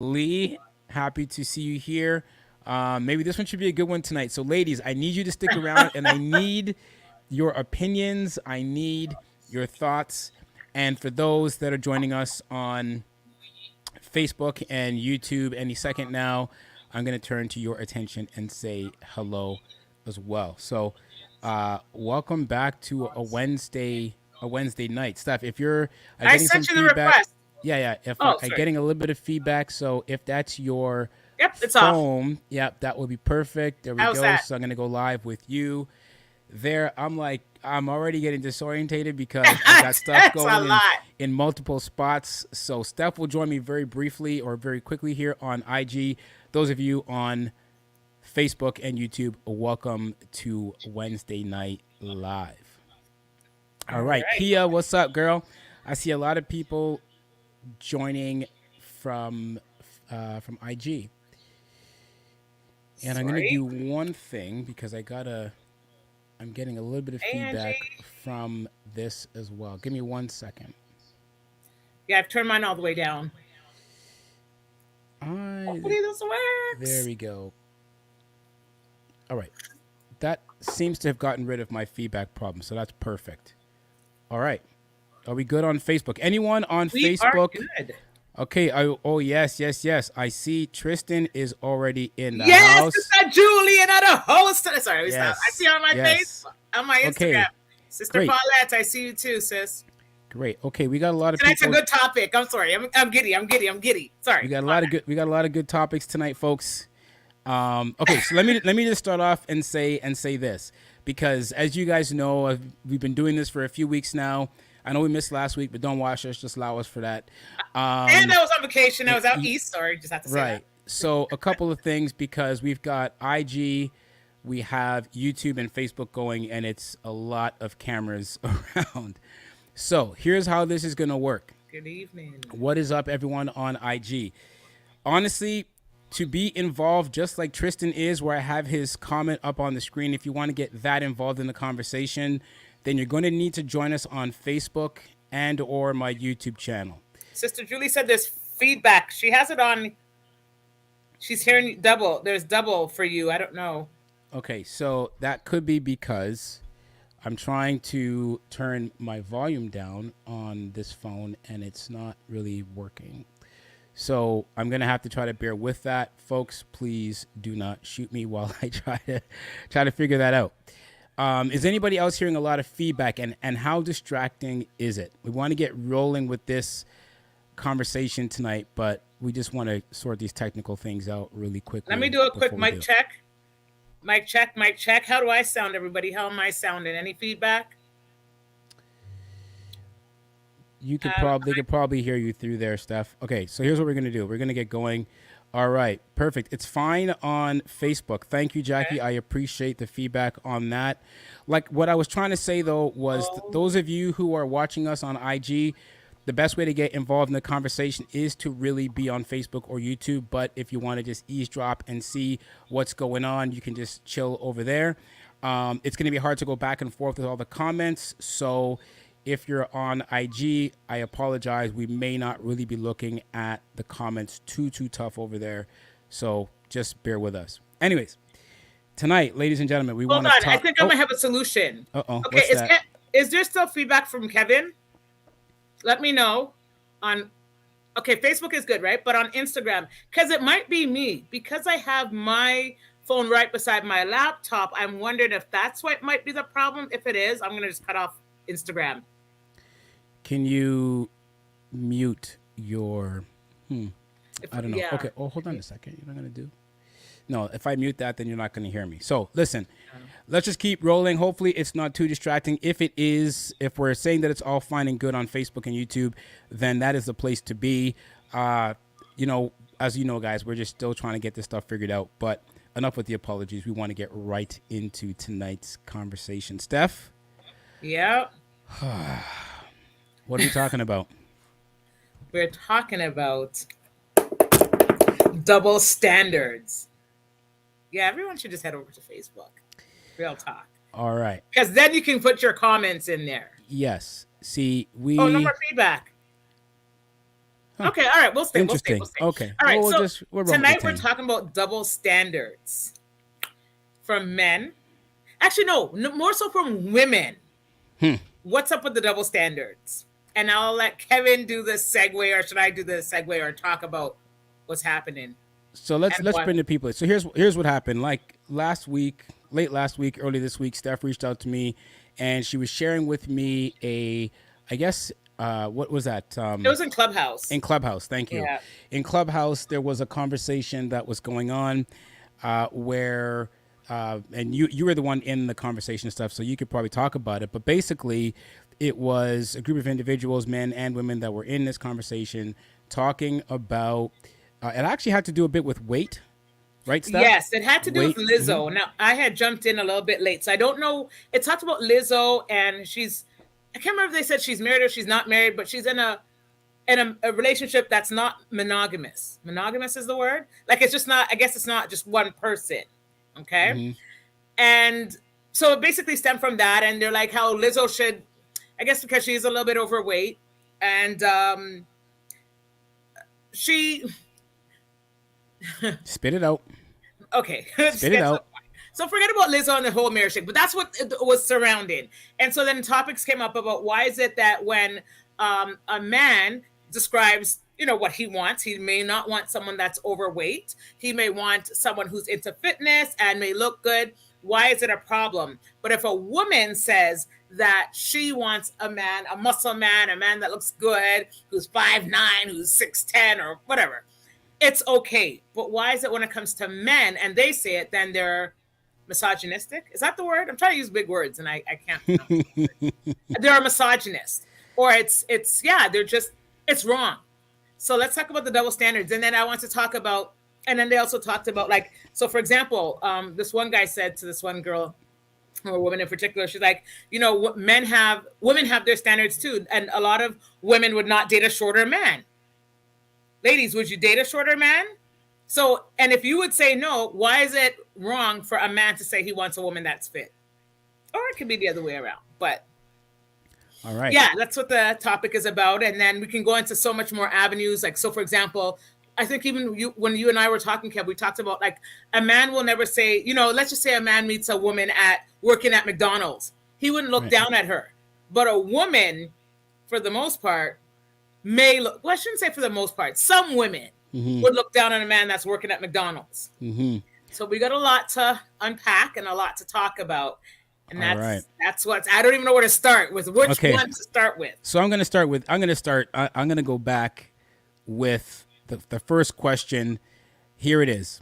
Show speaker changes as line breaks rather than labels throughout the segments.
Lee, happy to see you here. Maybe this one should be a good one tonight. So, ladies, I need you to stick around and I need your opinions. I need your thoughts. And for those that are joining us on Facebook and YouTube any second now, I'm going to turn to your attention and say hello as well. So, welcome back to a Wednesday night. Steph, if you're
I
getting some
sent you the
feedback,
request.
yeah. If
Oh,
I'm
sorry.
getting a little bit of feedback, so if that's your
Yep, it's off.
phone, yeah, that would be perfect. There we
How's
go.
that?
So I'm gonna go live with you. There, I'm already getting disorientated because I've got stuff
That's a
going in
lot.
in multiple spots. So Steph will join me very briefly or very quickly here on IG. Those of you on Facebook and YouTube, welcome to Wednesday Night Live. All
All
right,
right.
Kia, what's up, girl? I see a lot of people joining from from IG, and I'm gonna
Sorry.
do one thing because I'm getting a little bit of
Hey,
feedback
Angie.
from this as well. Give me 1 second.
Yeah, I've turned mine all the way down.
I
Hopefully this
There
works.
we go. All right, that seems to have gotten rid of my feedback problem, so that's perfect. All right, are we good on Facebook? Anyone on
We are
Facebook?
good.
Okay. Oh, yes. I see Tristan is already in the
Yes,
house.
Sister Julie, another host. Sorry, let me stop. I see
Yes.
you on my
Yes.
Facebook, on my Instagram.
Okay.
Sister
Great.
Paulette, I see you too, sis.
Great. Okay, we got a lot of
Tonight's a
people.
good topic. I'm sorry. I'm giddy. I'm giddy. I'm giddy.
We
Sorry.
got a
My
lot of good. We got a lot of good topics tonight, folks. Okay, so let me just start off and say this because as you guys know, we've been doing this for a few weeks now. I know we missed last week, but don't watch us. Just allow us for that.
And
Um,
I was on vacation. I
it-
was out east. Sorry, just have to say that.
right. So a couple of things because we've got IG, we have YouTube and Facebook going, and it's a lot of cameras around. So here's how this is gonna work.
Good evening.
What is up, everyone on IG? Honestly, to be involved, just like Tristan is, where I have his comment up on the screen, if you want to get that involved in the conversation, then you're going to need to join us on Facebook and or my YouTube channel.
Sister Julie said there's feedback. She has it on. She's hearing double. There's double for you. I don't know.
Okay, so that could be because I'm trying to turn my volume down on this phone and it's not really working. So I'm gonna have to try to bear with that, folks. Please do not shoot me while I try to figure that out. Is anybody else hearing a lot of feedback, and how distracting is it? We want to get rolling with this conversation tonight, but we just want to sort these technical things out really
Let me
quickly
do a quick
before we
mic
do.
check. Mic check. Mic check. How do I sound, everybody? How am I sounding? Any feedback?
They could probably hear you through there, Steph. Okay, so here's what we're gonna do. We're gonna get going. All right, perfect. It's fine on Facebook. Thank you, Jackie.
Okay.
I appreciate the feedback on that. Like what I was trying to say though was
Oh,
those of you who are watching us on IG, the best way to get involved in the conversation is to really be on Facebook or YouTube. But if you want to just eavesdrop and see what's going on, you can just chill over there. It's going to be hard to go back and forth with all the comments. So if you're on IG, I apologize. We may not really be looking at the comments too tough over there. So just bear with us. Anyways, tonight, ladies and gentlemen, we
hold
want to
on. I
talk.
think I
Oh,
might have a solution. Okay,
what's that?
is there still feedback from Kevin? Let me know on. Okay, Facebook is good, right? But on Instagram, because it might be me because I have my phone right beside my laptop. I'm wondering if that's what might be the problem. If it is, I'm gonna just cut off Instagram.
Can you mute your?
If
I don't know.
yeah,
Okay. Oh, hold on a second. You're not gonna do. No, if I mute that, then you're not gonna hear me. So listen, let's just keep rolling. Hopefully, it's not too distracting. If it is, if we're saying that it's all fine and good on Facebook and YouTube, then that is the place to be. Uh, as you know, guys, we're just still trying to get this stuff figured out. But enough with the apologies. We want to get right into tonight's conversation. Steph,
yeah.
what are we talking about?
We're talking about double standards. Yeah, everyone should just head over to Facebook. Real talk.
All right.
Because then you can put your comments in there.
Yes. See,
Oh, no
we.
more feedback.
Huh.
Okay, all right, we'll stay. We'll stay. We'll
Interesting.
stay.
Okay.
All
Well,
right, so
we'll run with the
tonight we're
10.
talking about double standards from men. Actually, no, more so from women.
Hmm.
What's up with the double standards? And I'll let Kevin do the segue, or should I do the segue, or talk about what's happening
So let's
and
bring
why?
the people. So here's what happened. Like last week, late last week, early this week, Steph reached out to me, and she was sharing with me I guess, what was that?
It was in Clubhouse.
In Clubhouse, thank you.
Yeah.
In Clubhouse, there was a conversation that was going on, where, and you were the one in the conversation and stuff, so you could probably talk about it. But basically, it was a group of individuals, men and women, that were in this conversation talking about. It actually had to do a bit with weight, right, Steph?
Yes, it had to do with
Weight. Hmm.
Lizzo. Now, I had jumped in a little bit late, so I don't know. It talked about Lizzo, and I can't remember if they said she's married or she's not married, but she's in a relationship that's not monogamous. Monogamous is the word. Like, it's just not. I guess it's not just one person. Okay,
Hmm.
and so it basically stemmed from that, and they're like how Lizzo should, I guess, because she's a little bit overweight, and she
Spit it out.
okay.
Spit it out.
So forget about Lizzo and the whole marriage thing, but that's what it was surrounding. And so then topics came up about why is it that when a man describes, what he wants, he may not want someone that's overweight. He may want someone who's into fitness and may look good. Why is it a problem? But if a woman says that she wants a man, a muscle man, a man that looks good, who's 5'9", who's 6'10", or whatever, it's okay. But why is it when it comes to men and they say it, then they're misogynistic? Is that the word? I'm trying to use big words and I can't pronounce it. They're a misogynist. Or they're just, it's wrong. So let's talk about the double standards. And then I want to talk about, and then they also talked about, like, so for example, this one guy said to this one girl, or a woman in particular, she's like, women have their standards too. And a lot of women would not date a shorter man. Ladies, would you date a shorter man? So, and if you would say no, why is it wrong for a man to say he wants a woman that's fit? Or it could be the other way around. But
All right.
yeah, that's what the topic is about. And then we can go into so much more avenues. Like, so for example, I think even when you and I were talking, Kev, we talked about, like, a man will never say, let's just say a man meets a woman working at McDonald's. He wouldn't look
Right.
down at her. But a woman, for the most part, may look, well, I shouldn't say for the most part, some women would look down on a man that's working at McDonald's.
Mm-hmm.
So we got a lot to unpack and a lot to talk about. And
All right.
that's what, I don't even know where to start with. Which
Okay.
one to start with?
So I'm going to start. I'm going to go back with the first question. Here it is.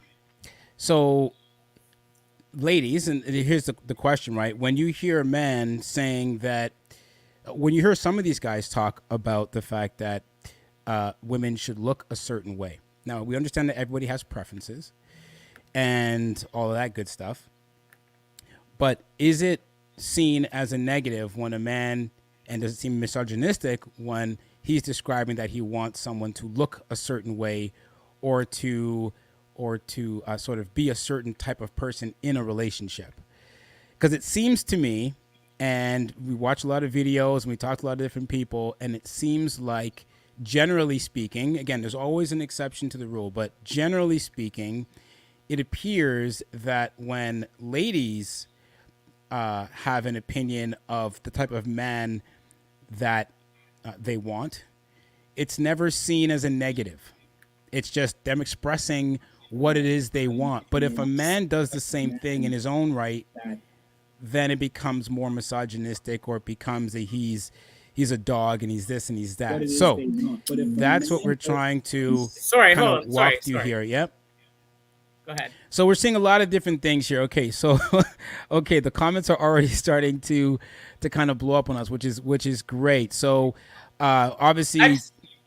So, ladies, and here's the question, right? When you hear a man saying that, when you hear some of these guys talk about the fact that women should look a certain way. Now, we understand that everybody has preferences and all of that good stuff. But is it seen as a negative when a man, and does it seem misogynistic when he's describing that he wants someone to look a certain way, or to sort of be a certain type of person in a relationship? Because it seems to me, and we watch a lot of videos and we talk to a lot of different people, and it seems like, generally speaking, again, there's always an exception to the rule, but generally speaking, it appears that when ladies have an opinion of the type of man that they want, it's never seen as a negative. It's just them expressing what it is they want. But if a man does the same thing in his own right, then it becomes more misogynistic, or it becomes he's a dog and he's this and he's that. So that's what we're trying to
Sorry,
kind
hold
of
on.
walk
Sorry,
through
sorry.
here. Yep.
Go ahead.
So we're seeing a lot of different things here. Okay, so okay, the comments are already starting to kind of blow up on us, which is great. So obviously,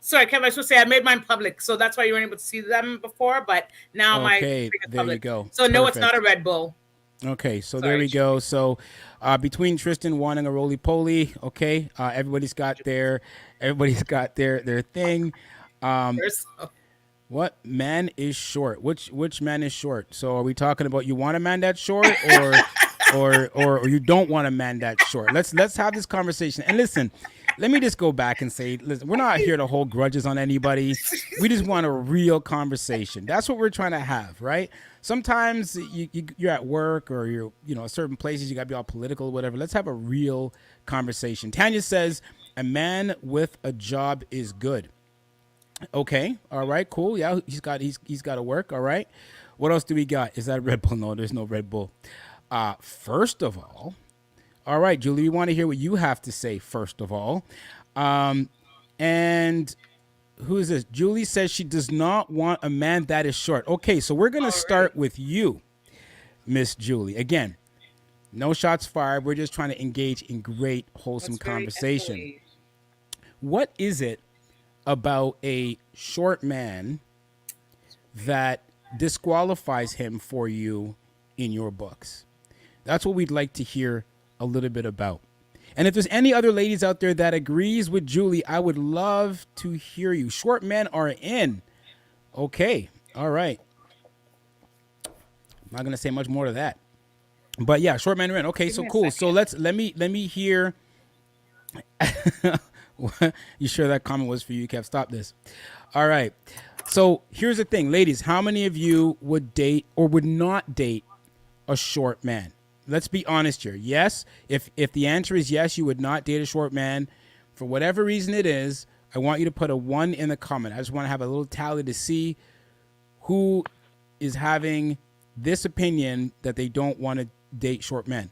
Sorry, Kevin, I was supposed to say I made mine public, so that's why you weren't able to see them before. But now my
okay,
screen is
there you
public.
go.
So no, it's not
Perfect.
a Red Bull.
Okay, so there
Sorry.
we go. So between Tristan wanting a roly poly, okay, everybody's got their thing.
There's-
What man is short? Which man is short? So are we talking about you want a man that's short, or you don't want a man that's short? Let's have this conversation. And listen, let me just go back and say, listen, we're not here to hold grudges on anybody. We just want a real conversation. That's what we're trying to have, right? Sometimes you're at work or you're, certain places you got to be all political or whatever. Let's have a real conversation. Tanya says, a man with a job is good. Okay. All right. Cool. Yeah. He's got to work. All right. What else do we got? Is that Red Bull? No, there's no Red Bull. First of all right, Julie, we want to hear what you have to say first of all. And who is this? Julie says she does not want a man that is short. Okay, so we're going to start with you, Miss Julie. Again, no shots fired. We're just trying to engage in great, wholesome conversation. What is it about a short man that disqualifies him for you in your books? That's what we'd like to hear a little bit about. And if there's any other ladies out there that agrees with Julie, I would love to hear you. Short men are in. Okay. All right. I'm not going to say much more to that. But yeah, short men are in. Okay, so cool. So let me hear. You sure that comment was for you, Kev? Stop this. All right. So here's the thing, ladies. How many of you would date or would not date a short man? Let's be honest here. Yes, if the answer is yes, you would not date a short man. For whatever reason it is, I want you to put a 1 in the comment. I just want to have a little tally to see who is having this opinion that they don't want to date short men.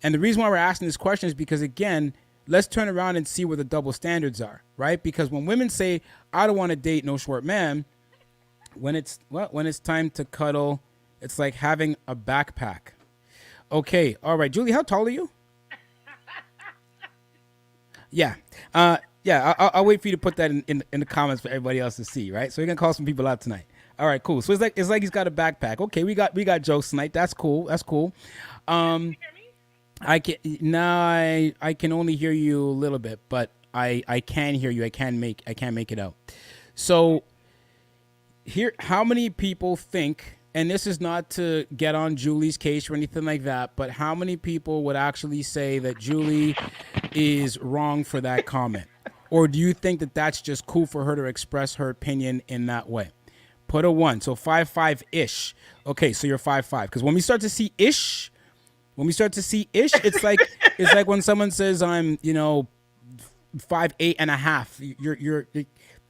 And the reason why we're asking this question is because, again, let's turn around and see where the double standards are, right? Because when women say, I don't want to date no short man, when it's time to cuddle, it's like having a backpack. Okay. All right. Julie, how tall are you? Yeah. I'll wait for you to put that in the comments for everybody else to see, right? So we're going to call some people out tonight. All right, cool. So it's like he's got a backpack. Okay, we got jokes tonight. That's cool. I can only hear you a little bit, but I can hear you. I can't make it out. So here, how many people think, and this is not to get on Julie's case or anything like that, but how many people would actually say that Julie is wrong for that comment? Or do you think that that's just cool for her to express her opinion in that way? Put a 1. So 5'5"-ish. Okay, so you're 5'5". Because when we start to see ish, it's like when someone says I'm, 5'8" and a half. You're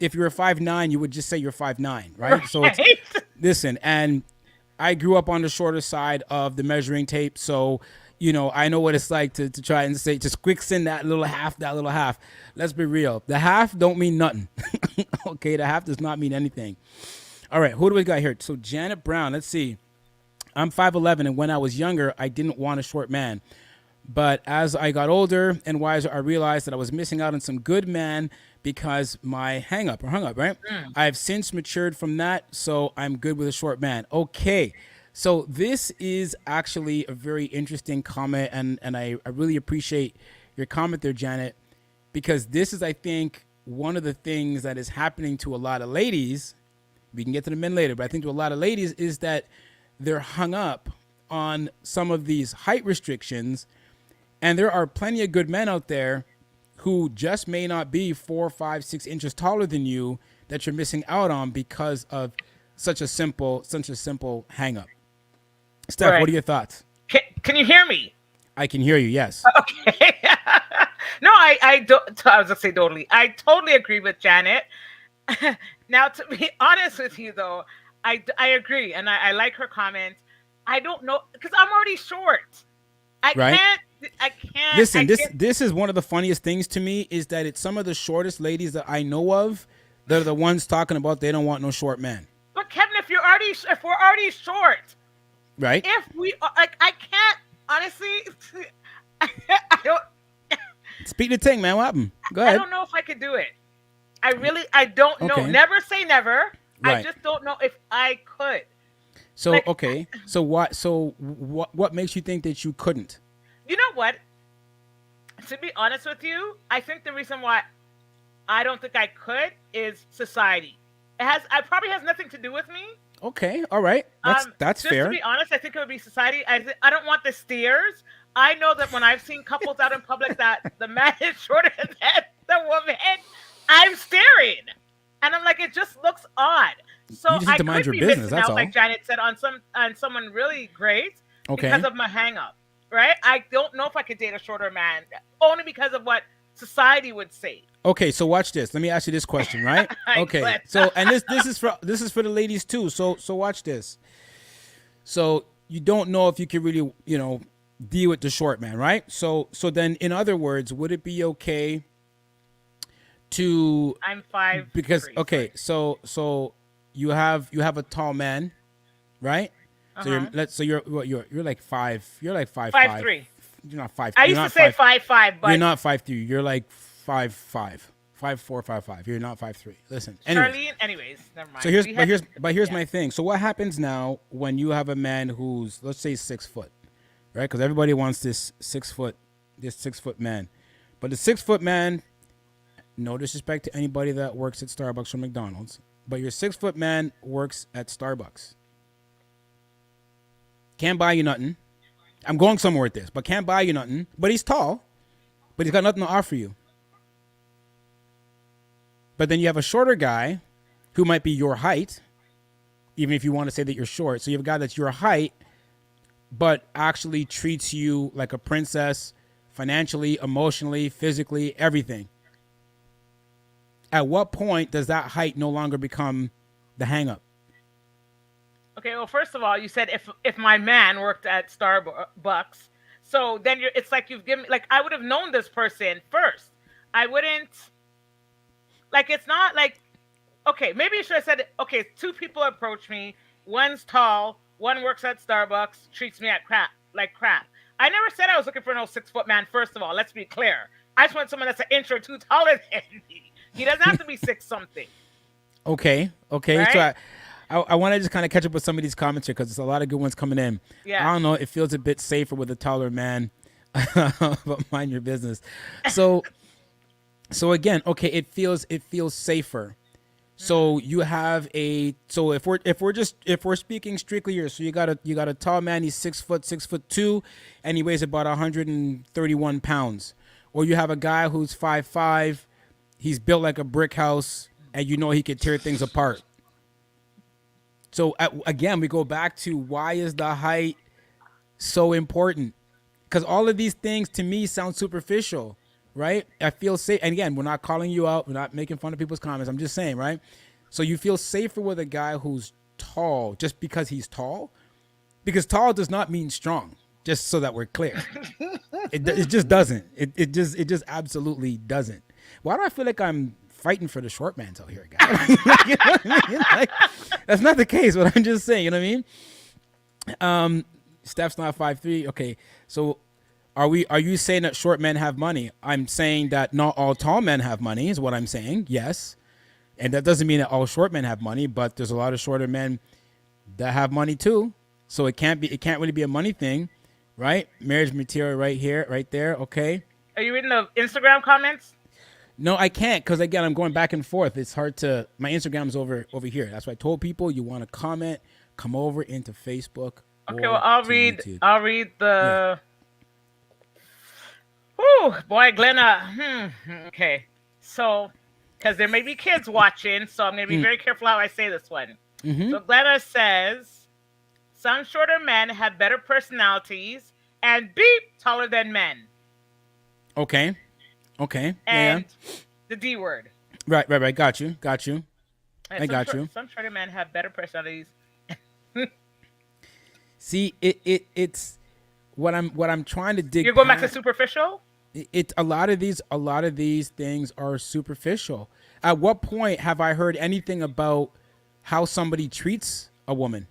if you're a 5'9", you would just say you're 5'9", right? So it's, listen, and I grew up on the shorter side of the measuring tape, so I know what it's like to try and say, just quick send that little half. Let's be real. The half don't mean nothing. Okay, the half does not mean anything. All right, who do we got here? So Janet Brown, let's see. I'm 5'11", and when I was younger, I didn't want a short man. But as I got older and wiser, I realized that I was missing out on some good man because my hung up, right? I've since matured from that, so I'm good with a short man. Okay, so this is actually a very interesting comment, and I really appreciate your comment there, Janet, because this is, I think, one of the things that is happening to a lot of ladies. We can get to the men later, but I think to a lot of ladies is that they're hung up on some of these height restrictions, and there are plenty of good men out there who just may not be 4, 5, 6 inches taller than you that you're missing out on because of such a simple hang up. Steph, right. What are your thoughts?
Can you hear me?
I can hear you. Yes.
Okay. No, I don't. I was gonna say totally. I totally agree with Janet. Now, to be honest with you, though, I agree, and I like her comment. I don't know because I'm already short. I can't.
Listen, this is one of the funniest things to me is that it's some of the shortest ladies that I know of that are the ones talking about they don't want no short man.
But Kevin, if we're already short,
right?
If we I can't honestly. I don't.
Speak the thing, man. What happened? Go ahead.
I don't know if I could do it. I don't know. Never say never. Right. I just don't know if I could.
So okay. So what makes you think that you couldn't?
You know what? To be honest with you, I think the reason why I don't think I could is society. It probably has nothing to do with me.
Okay, all right. That's fair.
To be honest, I think it would be society. I don't want the steers. I know that when I've seen couples out in public that the man is shorter than the woman, I'm staring. And I'm like, it just looks odd.
You
So
just need
I
to mind
could
your
be
business.
missing
That's
out,
all.
like Janet said, on someone really great because
Okay.
of my hang up. Right? I don't know if I could date a shorter man only because of what society would say.
Okay, so watch this. Let me ask you this question, right?
I
Okay.
could.
So and this is for the ladies too. So watch this. So you don't know if you can really, deal with the short man, right? So then in other words, would it be okay to
I'm five
because
three.
okay, so you have a tall man, right? So
Uh-huh.
you're like five
Five
five.
three.
You're not five.
I
You're
used to
not
say
five.
5'5",
You're
but
not 5'3". You're like 5'5", 5'4", 5'5". You're not 5'3". Listen. Anyways,
Charlene. Anyways, never
so
mind.
here's
We
but
had
here's
to,
but here's
yeah.
my thing. So what happens now when you have a man who's, let's say, 6 foot, right? Because everybody wants this 6 foot man, but the 6 foot man. No disrespect to anybody that works at Starbucks or McDonald's, but your 6 foot man works at Starbucks. Can't buy you nothing. I'm going somewhere with this, but can't buy you nothing. But he's tall, but he's got nothing to offer you. But then you have a shorter guy who might be your height, even if you want to say that you're short. So you have a guy that's your height, but actually treats you like a princess financially, emotionally, physically, everything. At what point does that height no longer become the hang up?
Okay. Well, first of all, you said if my man worked at Starbucks, so then it's like you've given, like, I would have known this person first. I wouldn't, like, it's not like, okay, maybe you should have said, okay, two people approach me. One's tall. One works at Starbucks. Treats me like crap. I never said I was looking for no 6 foot man. First of all, let's be clear. I just want someone that's an inch or two taller than me. He doesn't have to be six something,
Okay. So
right?
I want to just kind of catch up with some of these comments here because there's a lot of good ones coming in.
Yeah.
I don't know. It feels a bit safer with a taller man, but mind your business. So again, okay, it feels safer. So you have so if we're speaking strictly here, so you got a tall man, he's 6 foot, 6'2", and he weighs about 131 pounds. Or you have a guy who's 5'5", he's built like a brick house, and he could tear things apart. So again, we go back to why is the height so important? Because all of these things to me sound superficial, right? I feel safe. And again, we're not calling you out. We're not making fun of people's comments. I'm just saying, right? So you feel safer with a guy who's tall just because he's tall? Because tall does not mean strong, just so that we're clear. It just doesn't. It just absolutely doesn't. Why do I feel like I'm fighting for the short man out here, guys? You know what I mean? Like, that's not the case, but I'm just saying, you know what I mean? Steph's not 5'3". Okay, so are you saying that short men have money? I'm saying that not all tall men have money is what I'm saying. Yes. And that doesn't mean that all short men have money, but there's a lot of shorter men that have money too. So it can't really be a money thing, right? Marriage material right here, right there. Okay.
Are you reading the Instagram comments?
No, I can't because again, I'm going back and forth. It's hard to. My Instagram's over here. That's why I told people you want to comment, come over into Facebook.
Okay,
or
well, I'll
to
read.
YouTube.
I'll read the. Whew, boy, Glenna. Okay, so because there may be kids watching, so I'm going to be very careful how I say this one. So Glenna says, some shorter men have better personalities and beep taller than men.
Okay.
And
Yeah.
the D word.
Right. Got you. I got you.
Some shorter men have better personalities.
See, it's what I'm trying to dig.
You're going back to
past.
superficial?
It a lot of these things are superficial. At what point have I heard anything about how somebody treats a woman?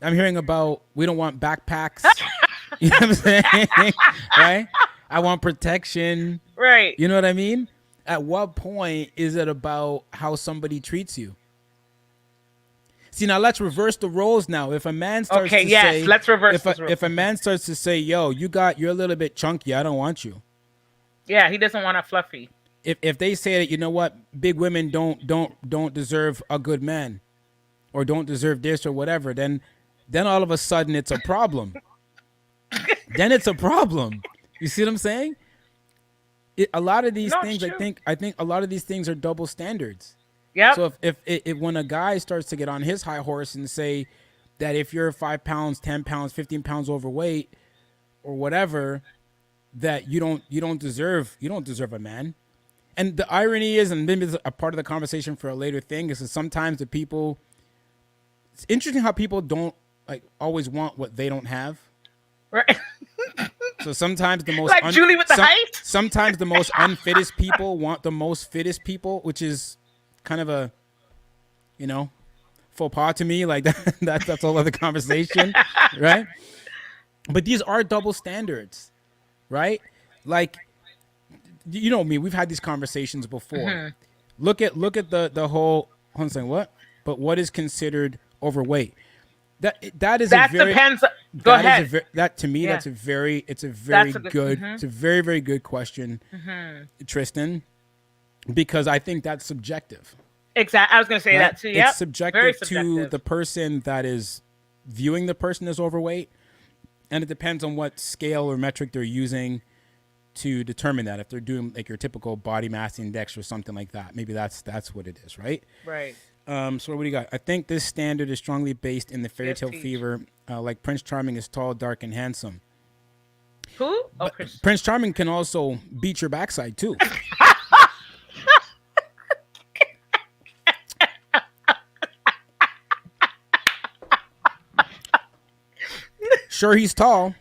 I'm hearing about we don't want backpacks. You know what I'm saying? Right? I want protection.
Right.
You know what I mean? At what point is it about how somebody treats you? See, now let's reverse the roles now. If a man starts to say,
let's reverse this
if a man starts to say, yo, you're a little bit chunky, I don't want you.
Yeah, he doesn't want a fluffy.
If they say that, you know what, big women don't deserve a good man or don't deserve this or whatever, then all of a sudden it's a problem. Then it's a problem. You see what I'm saying? a lot of these
No, it's
things,
true.
I think a lot of these things are double standards.
Yep.
So if when a guy starts to get on his high horse and say that if you're 5 pounds, 10 pounds, 15 pounds overweight or whatever, that you don't deserve a man. And the irony is, and maybe it's a part of the conversation for a later thing, is that sometimes the people. It's interesting how people don't like always want what they don't have.
Right.
So sometimes the most
Like Julie with the height?
sometimes the most unfittest people want the most fittest people, which is kind of a, you know, faux pas to me. Like that's a whole other conversation, right? But these are double standards, right? Like, you know me, we've had these conversations before. Look at the whole. Hold on a second, what? But what is considered overweight? That is
That
a very
depends. Go
that
ahead.
is that to me
Yeah.
that's a very
That's a good-
good it's a very very good question, Tristan, because I think that's subjective.
Exactly. I was going to say
Right?
that too. Yep.
It's subjective,
Very
to
subjective.
the person that is viewing the person as overweight, and it depends on what scale or metric they're using to determine that. If they're doing like your typical body mass index or something like that, maybe that's what it is, right?
Right.
So what do you got? I think this standard is strongly based in the fairy
Yes,
tale
teach.
fever, like Prince Charming is tall, dark, and handsome.
Who? Oh, Chris.
Prince Charming can also beat your backside too. Sure, he's tall,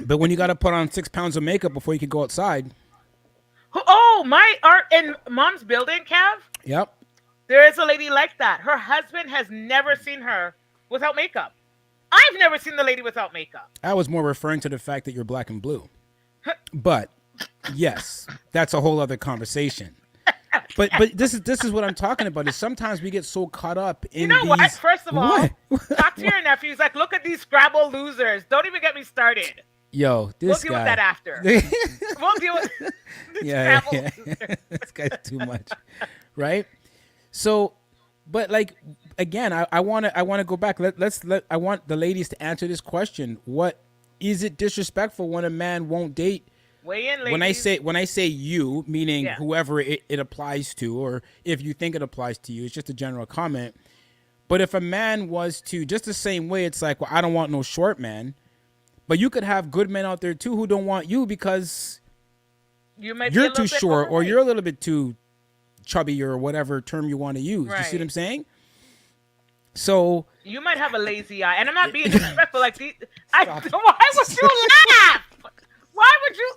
but when you got to put on 6 pounds of makeup before you could go outside.
Oh, my art in mom's building, Cav.
Yep.
There is a lady like that. Her husband has never seen her without makeup. I've never seen the lady without makeup.
I was more referring to the fact that you're black and blue. But yes, that's a whole other conversation. But this is what I'm talking about. Is sometimes we get so caught up in
You know
these.
what? First of all,
What?
talk to your nephew. He's like, look at these Scrabble losers. Don't even get me started.
Yo,
We'll
this
deal
guy.
with that after. We'll deal with these
yeah,
Scrabble
yeah.
losers.
This guy's too much, right? So, but like again, I want to go back. I want the ladies to answer this question. What is it disrespectful when a man won't date?
Weigh in, ladies.
When I say you, meaning
Yeah.
whoever it applies to, or if you think it applies to you, it's just a general comment. But if a man was to, just the same way, it's like, well, I don't want no short man, but you could have good men out there too who don't want you because
you might be a
you're
little
too
bit
short or
overweight.
you're a little bit too chubby or whatever term you want to use. You see
Right.
what I'm saying? So
You might have a lazy eye, and I'm not being disrespectful. Like, why would you laugh? Why would you?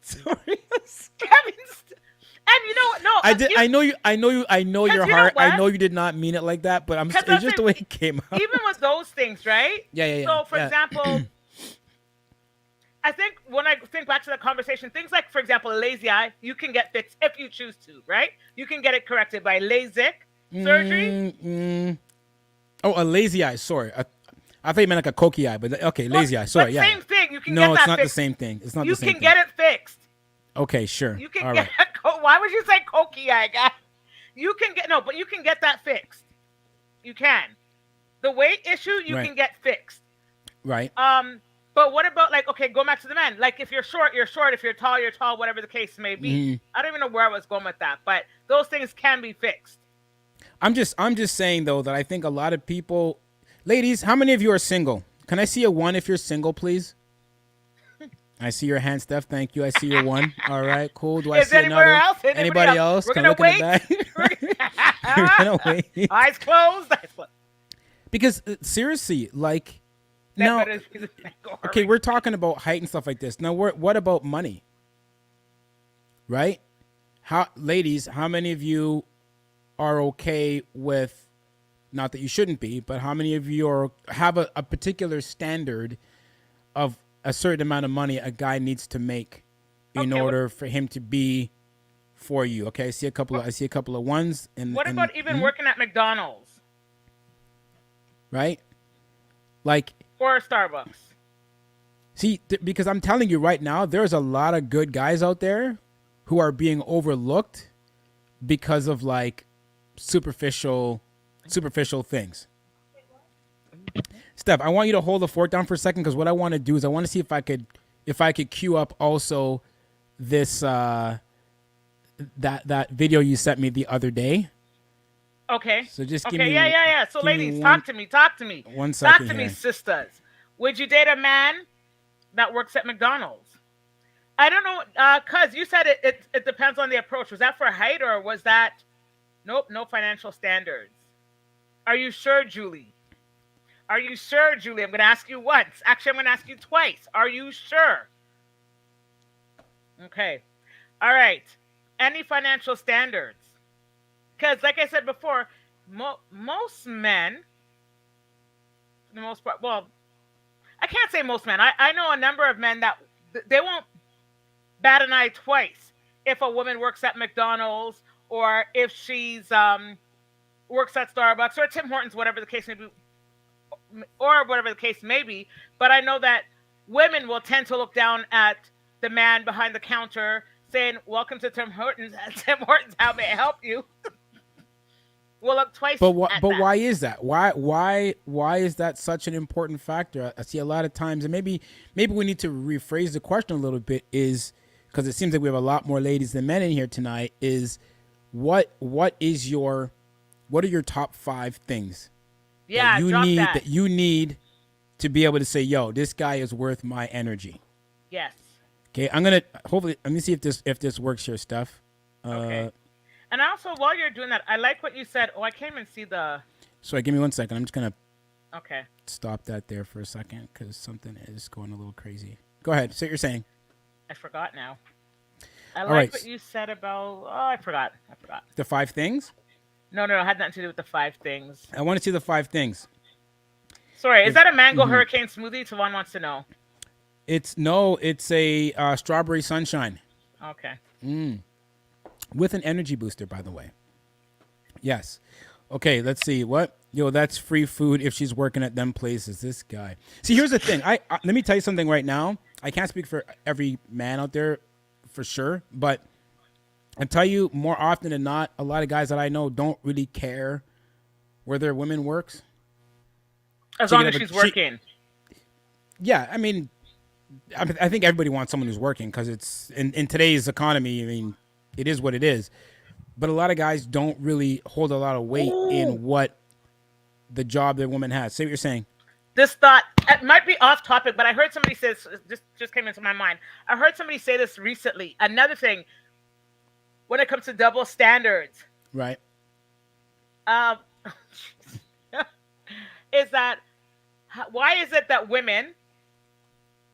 sorry.
Kevin's, and you know what? No,
I did. I know you. I know your
you know
heart. I
what?
know you did not mean it like that, but it's
'Cause
just
that's
the way it came out.
even with those things, right?
Yeah.
So, for
yeah.
example, I think when I think back to the conversation, things like, for example, a lazy eye, you can get fixed if you choose to, right? You can get it corrected by LASIK surgery.
Oh, a lazy eye. Sorry, I thought you meant like a cokey eye, but okay, lazy eye. Sorry,
But
yeah.
same thing. You can
No,
get
it's
that
not the
fixed.
same thing. It's not
You
the same
can
thing.
get it fixed.
Okay, sure.
You can
All
get.
right.
Why would you say cokey eye, guy? You can get but you can get that fixed. You can. The weight issue you
Right.
can get fixed.
Right.
But what about, like, okay, go back to the men. Like, if you're short, you're short. If you're tall, whatever the case may be.
Mm-hmm.
I don't even know where I was going with that, but those things can be fixed.
I'm just saying though that I think a lot of people, ladies, how many of you are single? Can I see a 1 if you're single, please? I see your hand, Steph. Thank you. I see your 1. All right, cool. Do I
Is
see
anywhere
another?
else?
Anybody else?
We're
Can
gonna
look in the
wait.
back. We're gonna wait.
Eyes closed.
Because seriously, like, now, okay, we're talking about height and stuff like this. Now, what about money? Right? Ladies, how many of you are okay with, not that you shouldn't be, but how many of you have a particular standard of a certain amount of money a guy needs to make in order for him to be for you? Okay, I see a couple of 1s.
What about even working at McDonald's?
Right? Like,
or Starbucks?
See, because I'm telling you right now, there's a lot of good guys out there who are being overlooked because of like superficial things. Steph, I want you to hold the fork down for a second because what I want to do is I want to see if I could if I could queue up also this that video you sent me the other day.
Okay.
So just give
Okay.
me
Yeah. So,
give me
ladies,
one
talk to me. Talk to me.
one
Talk
second
to me,
here.
sisters. Would you date a man that works at McDonald's? I don't know, cuz you said it depends on the approach. Was that for height or was that nope, no financial standards? Are you sure, Julie? Are you sure, Julie? I'm going to ask you once. Actually, I'm going to ask you twice. Are you sure? Okay. All right. Any financial standards? Because, like I said before, most men, for the most part, well, I can't say most men. I know a number of men that they won't bat an eye twice if a woman works at McDonald's or if she's works at Starbucks or Tim Hortons, whatever the case may be, or whatever the case may be. But I know that women will tend to look down at the man behind the counter saying, "Welcome to Tim Hortons. Tim Hortons, how may I help you?" We'll look twice.
But
at
but
that.
why is that? Why is that such an important factor? I see a lot of times, and maybe we need to rephrase the question a little bit. Is because it seems like we have a lot more ladies than men in here tonight. Is what are your top 5 things
Yeah, drop that.
that you need to be able to say, yo, this guy is worth my energy?
Yes.
Okay, I'm gonna hopefully let me see if this works here, Steph.
Okay. And also, while you're doing that, I like what you said. Oh, I can't even see the.
Sorry, give me 1 second. I'm just gonna
Okay.
stop that there for a second because something is going a little crazy. Go ahead. Say what you're saying.
I forgot now. I
All
like
right.
what you said about. Oh, I forgot.
The 5 things.
No, it had nothing to do with the 5 things.
I want to see the 5 things.
Sorry, is that a mango hurricane smoothie? Tavon wants to know.
It's a strawberry sunshine.
Okay.
With an energy booster, by the way. Yes. Okay, let's see. What? Yo, that's free food if she's working at them places. This guy. See, here's the thing. I let me tell you something right now. I can't speak for every man out there for sure, but I tell you more often than not, a lot of guys that I know don't really care where their woman works.
As long as she's working.
Yeah, I mean, I think everybody wants someone who's working because it's in today's economy. I mean, it is what it is. But a lot of guys don't really hold a lot of weight in what the job their woman has. Say what you're saying.
This thought, it might be off topic, but I heard somebody say this, just came into my mind. I heard somebody say this recently. Another thing, when it comes to double standards,
Right.
is that why is it that women,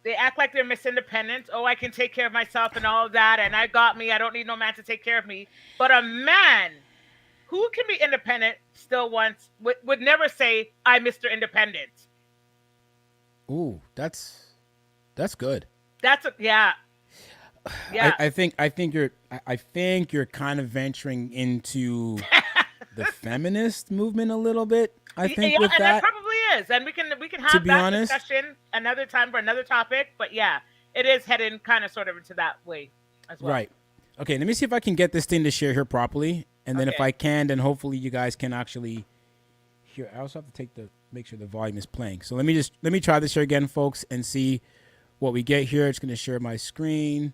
they act like they're Miss Independent? Oh, I can take care of myself and all of that, and I got me. I don't need no man to take care of me. But a man who can be independent still would never say, "I'm Mr. Independent."
Ooh, that's good.
Yeah.
I think you're kind of venturing into the feminist movement a little bit. I think with
and
that
probably is, and we can have
to be
that
honest,
discussion another time for another topic. But yeah, it is heading kind of sort of into that way as well.
Right. Okay, let me see if I can get this thing to share here properly, and then if
Okay.
I can, then hopefully you guys can actually hear. I also have to make sure the volume is playing. So let me try this here again, folks, and see what we get here. It's going to share my screen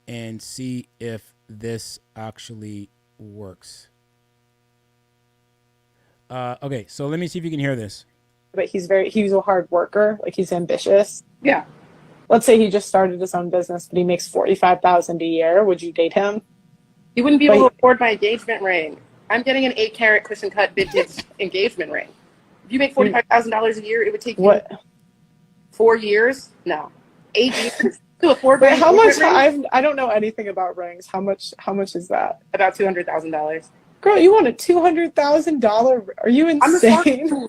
and see if this actually works. Okay, so let me see if you can hear this.
But he's a hard worker. Like, he's ambitious.
Yeah.
Let's say he just started his own business, but he makes $45,000 a year. Would you date him?
You wouldn't be able to afford my engagement ring. I'm getting an 8-carat cushion cut vintage engagement ring. If you make $45,000 a year, it would take you 4 years? No. 8 years to afford my
how much?
ring?
I don't know anything about rings. How much is that?
About $200,000.
Girl, you want a $200,000? Are you insane?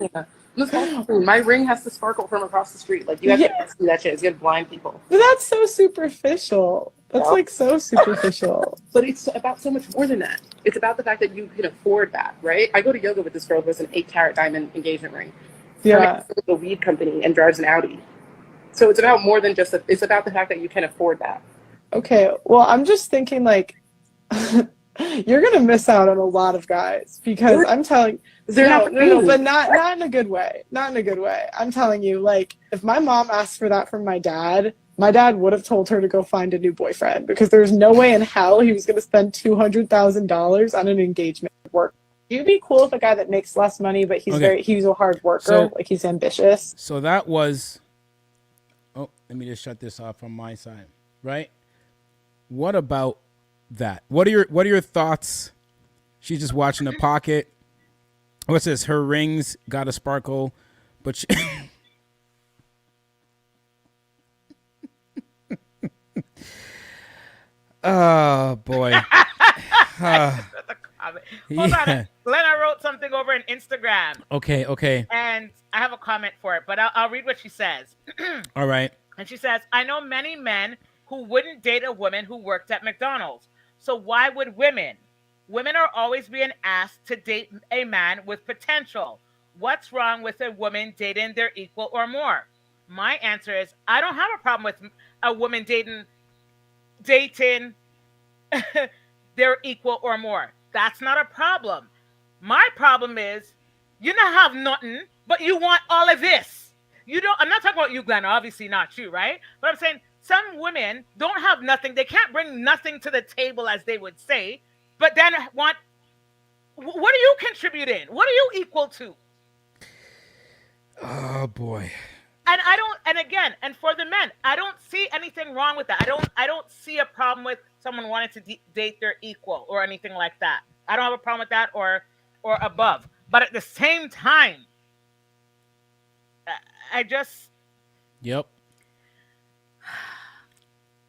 My ring has to sparkle from across the street. Like, you have to see that shit. It's gonna blind people.
But that's so superficial. That's like so superficial.
But it's about so much more than that. It's about the fact that you can afford that, right? I go to yoga with this girl who has an 8-carat diamond engagement ring.
Yeah.
With a weed company and drives an Audi. So it's about more than just it's about the fact that you can afford that.
Okay. Well, I'm just thinking, like, you're gonna miss out on a lot of guys because I'm telling. No, but not in a good way. Not in a good way. I'm telling you, like, if my mom asked for that from my dad, my dad would have told her to go find a new boyfriend because there's no way in hell he was going to spend $200,000 on an engagement work. You'd be cool with a guy that makes less money, but he's a hard worker, like he's ambitious.
So that was, oh, let me just shut this off on my side, right? What about that? What are your thoughts? She's just watching the pocket. What's this? Her rings got a sparkle, but she oh boy.
Hold on. Glenna wrote something over on Instagram.
Okay.
And I have a comment for it, but I'll read what she says.
All right.
And she says, I know many men who wouldn't date a woman who worked at McDonald's. So why would women? Women are always being asked to date a man with potential. What's wrong with a woman dating their equal or more? My answer is, I don't have a problem with a woman dating their equal or more. That's not a problem. My problem is you don't have nothing, but you want all of this. You don't. I'm not talking about you, Glenn. Obviously not you, right? But I'm saying some women don't have nothing. They can't bring nothing to the table, as they would say, but then want. What are you contributing? What are you equal to?
Oh boy.
And I don't. And again, and for the men, I don't see anything wrong with that. I don't see a problem with someone wanting to date their equal or anything like that. I don't have a problem with that or above. But at the same time, I just.
Yep.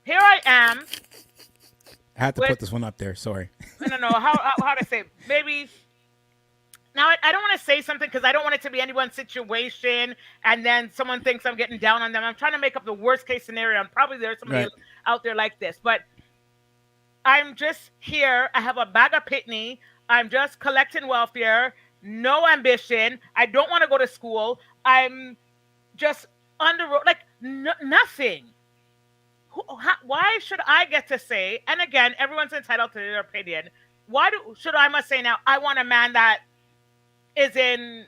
Here I am.
I had to put this one up there. Sorry.
No. How to say? Maybe. Now, I don't want to say something because I don't want it to be anyone's situation and then someone thinks I'm getting down on them. I'm trying to make up the worst case scenario. And probably there's somebody out there like this. But I'm just here. I have a bag of pitney. I'm just collecting welfare. No ambition. I don't want to go to school. I'm just on the road. Like, nothing. Why should I get to say, and again, everyone's entitled to their opinion. Why should I must say now, I want a man that is in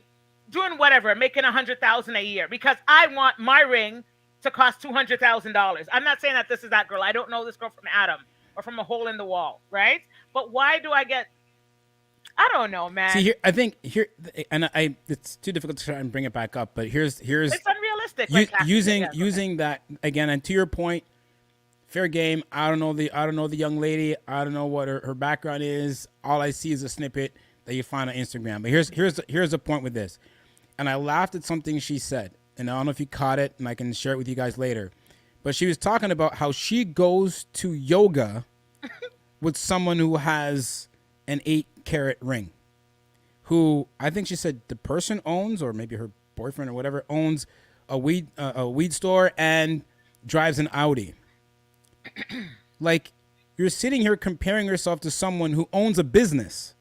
doing whatever, making $100,000 a year because I want my ring to cost $200,000. I'm not saying that this is that girl. I don't know this girl from Adam or from a hole in the wall, right? But why do I get? I don't know, man.
See, I think and it's too difficult to try and bring it back up. But here's
it's unrealistic.
Using that again, and to your point, fair game. I don't know the young lady. I don't know what her background is. All I see is a snippet that you find on Instagram. But here's the point with this. And I laughed at something she said. And I don't know if you caught it, and I can share it with you guys later. But she was talking about how she goes to yoga with someone who has an 8-carat ring. Who I think she said the person owns, or maybe her boyfriend or whatever, owns a weed store and drives an Audi. Like, you're sitting here comparing yourself to someone who owns a business.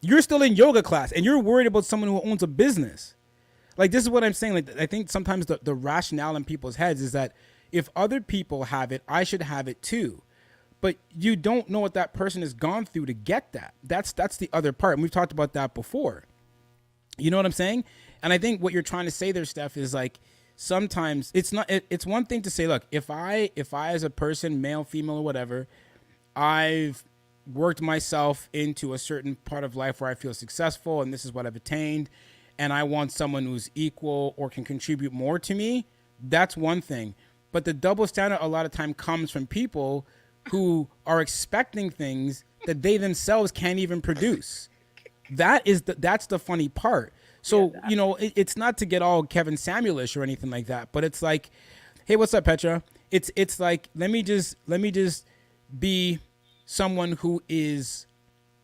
You're still in yoga class and you're worried about someone who owns a business. Like, this is what I'm saying. Like, I think sometimes the rationale in people's heads is that if other people have it, I should have it too. But you don't know what that person has gone through to get that. That's the other part. And we've talked about that before. You know what I'm saying? And I think what you're trying to say there, Steph, is like, sometimes it's one thing to say, look, if I as a person, male, female, or whatever, I've worked myself into a certain part of life where I feel successful and this is what I've attained, and I want someone who's equal or can contribute more to me, that's one thing. But the double standard a lot of time comes from people who are expecting things that they themselves can't even produce. That's the funny part. So, you know, it's not to get all Kevin Samuelish or anything like that, but it's like, hey, what's up, Petra? It's like, let me just be someone who is,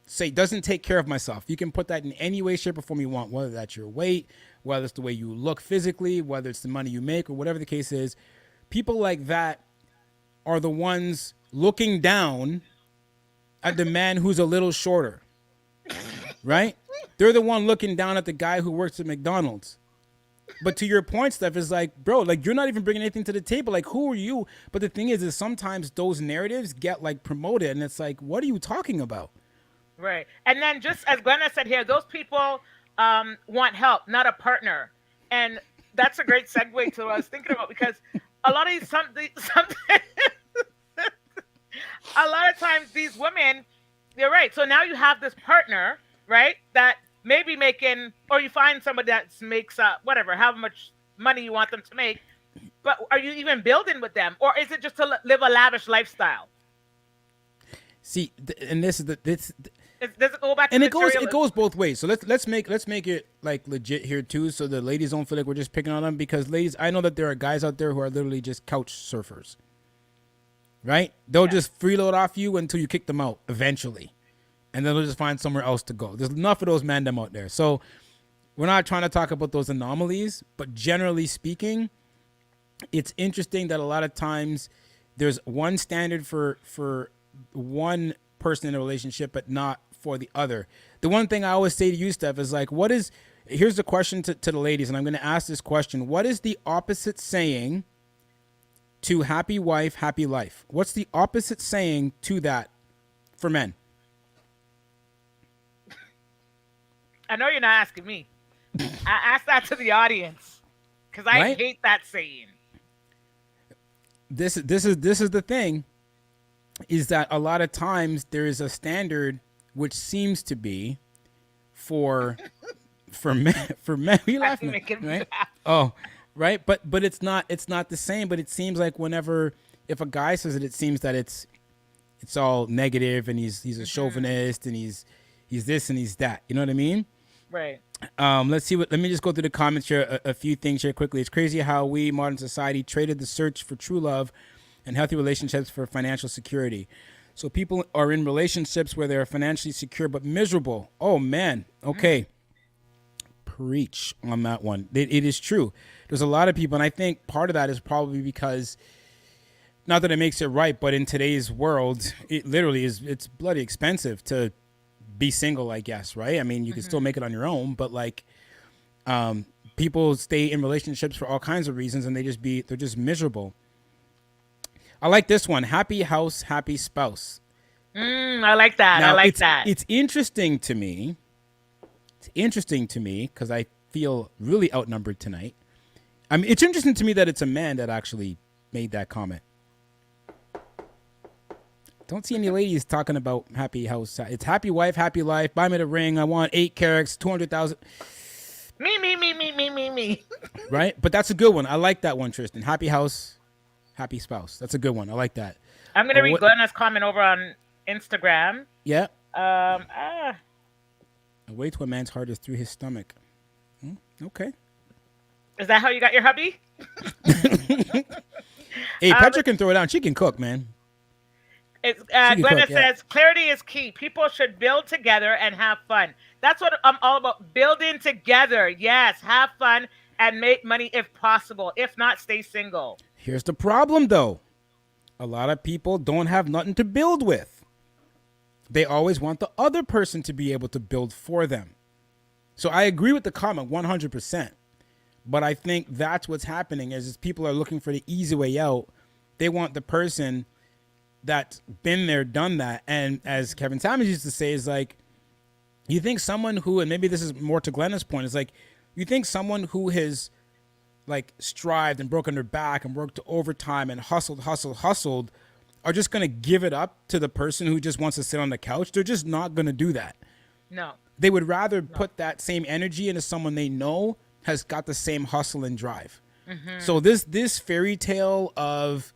say, doesn't take care of myself. You can put that in any way, shape, or form you want, whether that's your weight, whether it's the way you look physically, whether it's the money you make, or whatever the case is. People like that are the ones looking down at the man who's a little shorter, right? They're the one looking down at the guy who works at McDonald's. But to your point, Steph, is like, bro, like, you're not even bringing anything to the table. Like, who are you? But the thing is sometimes those narratives get like promoted, and it's like, what are you talking about?
Right. And then just as Glenna said here, those people want help, not a partner. And that's a great segue to what I was thinking about, because a lot of these some a lot of times these women, you're right. So now you have this partner, right? That may be making, or you find somebody that makes whatever, how much money you want them to make. But are you even building with them, or is it just to live a lavish lifestyle?
See, and this is this.
Does it go back?
And
to
it goes both ways. So let's make it like legit here too, so the ladies don't feel like we're just picking on them. Because ladies, I know that there are guys out there who are literally just couch surfers. Right? They'll just freeload off you until you kick them out eventually, and then they'll just find somewhere else to go. There's enough of those mandem out there. So we're not trying to talk about those anomalies, but generally speaking, it's interesting that a lot of times there's one standard for one person in a relationship, but not for the other. The one thing I always say to you, Steph, is like, here's the question to the ladies, and I'm going to ask this question. What is the opposite saying to happy wife, happy life? What's the opposite saying to that for men?
I know you're not asking me. I asked that to the audience because I hate that saying.
This is the thing, is that a lot of times there is a standard which seems to be for men. We laughing, right? Oh, right. But it's not the same. But it seems like if a guy says it seems that it's all negative, and he's a chauvinist, and he's this and he's that. You know what I mean?
Right.
Let me just go through the comments here, a few things here quickly. It's crazy how we, modern society, traded the search for true love and healthy relationships for financial security. So people are in relationships where they're financially secure but miserable. Oh, man. Okay. Preach on that one. It is true. There's a lot of people, and I think part of that is probably because, not that it makes it right, but in today's world, it literally it's bloody expensive to be single, I guess, right? I mean, you can still make it on your own, but like, people stay in relationships for all kinds of reasons, and they're just miserable. I like this one. Happy house, happy spouse.
I like that.
Now,
I like that.
It's interesting to me. It's interesting to me because I feel really outnumbered tonight. I mean, it's interesting to me that it's a man that actually made that comment. Don't see any ladies talking about happy house. It's happy wife, happy life. Buy me the ring. I want 8 carats, 200,000.
Me.
Right? But that's a good one. I like that one, Tristan. Happy house, happy spouse. That's a good one. I like that.
I'm going to read Glenna's comment over on Instagram.
Yeah. A way to a man's heart is through his stomach. Okay.
Is that how you got your hubby?
Hey, Petra can throw it down. She can cook, man.
Glenna says, clarity is key. People should build together and have fun. That's what I'm all about. Building together. Yes, have fun and make money if possible. If not, stay single.
Here's the problem, though. A lot of people don't have nothing to build with. They always want the other person to be able to build for them. So I agree with the comment 100%. But I think that's what's happening is people are looking for the easy way out. They want the person that's been there, done that. And as Kevin Samuels used to say, is like, you think someone who, and maybe this is more to Glenna's point, is like, you think someone who has like strived and broken their back and worked overtime and hustled are just going to give it up to the person who just wants to sit on the couch? They're just not going to do that.
No.
They would rather put that same energy into someone they know has got the same hustle and drive. So this fairy tale of,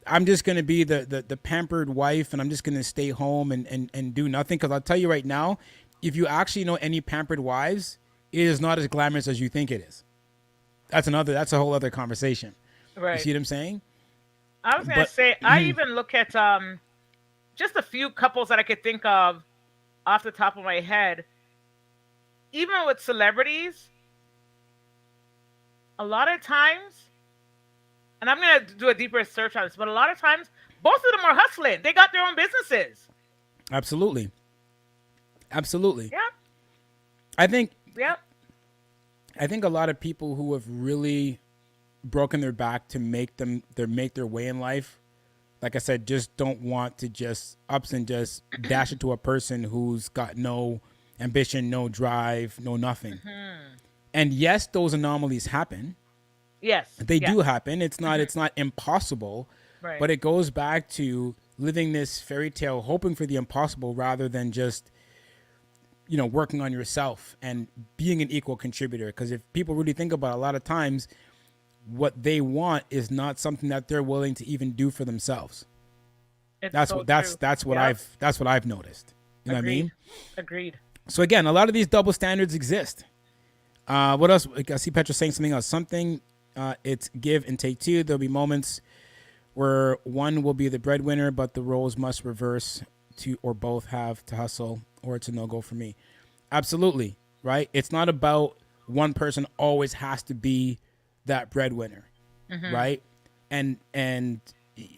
I'm just going to be the pampered wife and I'm just going to stay home and do nothing. Because I'll tell you right now, if you actually know any pampered wives, it is not as glamorous as you think it is. That's a whole other conversation.
Right.
You see what I'm saying?
I was going to say, I even look at just a few couples that I could think of off the top of my head. Even with celebrities, a lot of times, and I'm going to do a deeper search on this, but a lot of times, both of them are hustling. They got their own businesses.
Absolutely.
Yeah.
I think
Yeah.
I think a lot of people who have really broken their back to make their way in life, like I said, just don't want to just dash it to a person who's got no ambition, no drive, no nothing. And yes, those anomalies happen.
Yes.
They
yes.
do happen. It's not impossible,
Right.
but it goes back to living this fairy tale, hoping for the impossible rather than just working on yourself and being an equal contributor. Because if people really think about it, a lot of times what they want is not something that they're willing to even do for themselves.
It's
That's
so
what that's
true.
that's what
Yep.
I've noticed. You know what I
Agreed.
mean?
Agreed.
So again, a lot of these double standards exist. What else? I see Petra saying something else. Something. It's give and take two. There'll be moments where one will be the breadwinner, but the roles must reverse to, or both have to hustle, or it's a no go for me. Absolutely, right? It's not about one person always has to be that breadwinner, right? And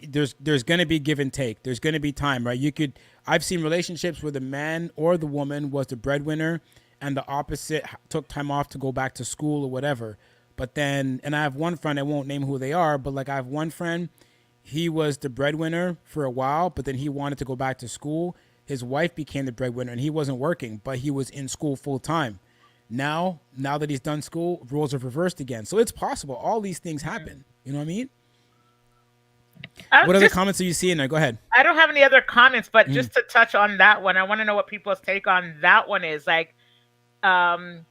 there's going to be give and take. There's going to be time, right? I've seen relationships where the man or the woman was the breadwinner and the opposite took time off to go back to school or whatever. But then, and I have one friend, I won't name who they are, but like I have one friend, he was the breadwinner for a while, but then he wanted to go back to school. His wife became the breadwinner and he wasn't working, but he was in school full time. Now that he's done school, roles are reversed again. So it's possible. All these things happen. You know what I mean? What other comments are you seeing there? Go ahead.
I don't have any other comments, but just to touch on that one, I want to know what people's take on that one is. Like, where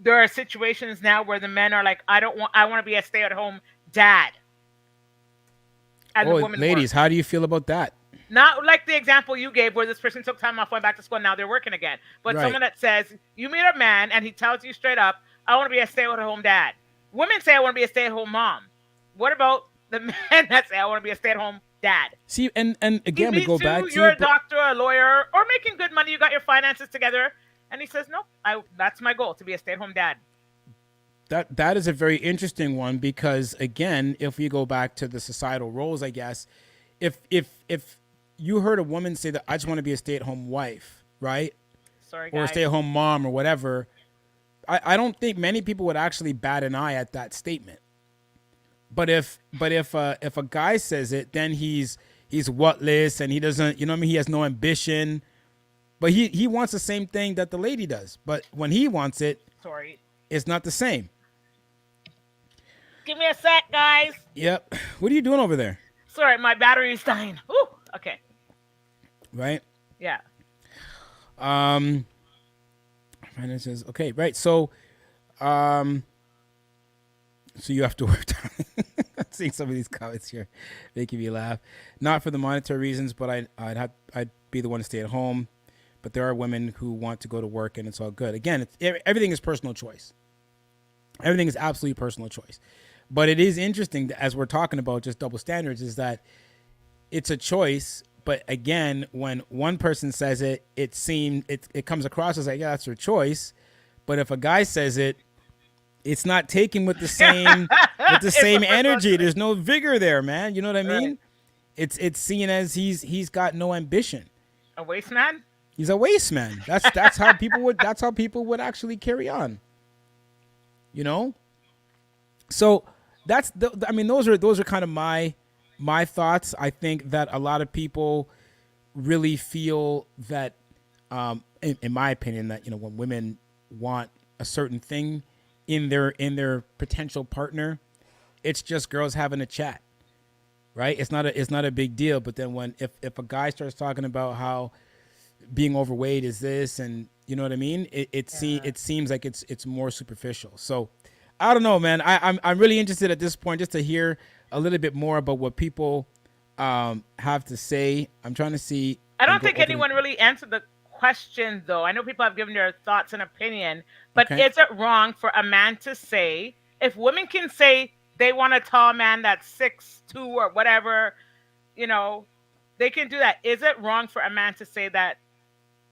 there are situations now where the men are like, I want to be a stay-at-home dad.
And the woman ladies, works. How do you feel about that?
Not like the example you gave where this person took time off, went back to school, and now they're working again. But someone that says, you meet a man and he tells you straight up, I want to be a stay-at-home dad. Women say, I want to be a stay-at-home mom. What about the men that say, I want to be a stay-at-home dad?
See, and again, we go back to...
You're a doctor, a lawyer, or making good money. You got your finances together. And he says, no, that's my goal, to be a stay-at-home dad.
That is a very interesting one because, again, if we go back to the societal roles, I guess, if you heard a woman say that I just want to be a stay-at-home wife, right?
Sorry, guys.
Or a stay-at-home mom or whatever, I don't think many people would actually bat an eye at that statement. But if a guy says it, then he's whatless and he doesn't, he has no ambition. But he wants the same thing that the lady does. But when he wants it, it's not the same.
Give me a sec, guys.
Yep. What are you doing over there?
Sorry, my battery's dying. Ooh, okay.
Right?
Yeah.
Finances. Okay, right. So you have to work down. Seeing some of these comments here making me laugh. Not for the monetary reasons, but I'd be the one to stay at home. But there are women who want to go to work, and it's all good. Again, everything is personal choice. Everything is absolutely personal choice. But it is interesting that as we're talking about just double standards, is that it's a choice. But again, when one person says it, it comes across as like, yeah, that's your choice. But if a guy says it, it's not taken with the same energy. There's no vigor there, man. You know what I mean? Right. It's seen as he's got no ambition.
A waste man?
He's a waste man. That's how people would actually carry on. So those are kind of my thoughts. I think that a lot of people really feel that, in my opinion, that when women want a certain thing in their potential partner, it's just girls having a chat, right? It's not a big deal. But then if a guy starts talking about how being overweight is this, and you know what I mean, it seems like it's more superficial. So I don't know, man. I'm really interested at this point just to hear a little bit more about what people have to say. I'm trying to see.
I don't think anyone really answered the question, though. I know people have given their thoughts and opinion, but is it wrong for a man to say, if women can say they want a tall man that's 6'2" or whatever, they can do that. Is it wrong for a man to say that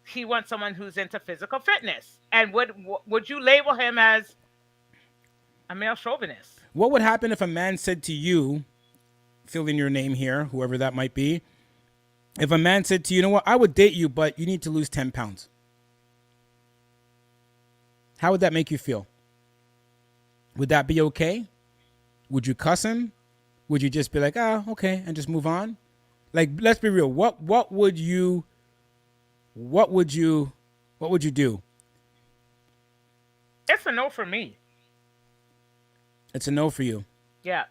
he wants someone who's into physical fitness? And would you label him as a male chauvinist?
What would happen if a man said to you, fill in your name here, whoever that might be, if a man said to you, you know what, I would date you, but you need to lose 10 pounds. How would that make you feel? Would that be okay? Would you cuss him? Would you just be like, okay, and just move on? Like, let's be real. What would you do?
It's a no for me.
It's a no for you.
Yeah.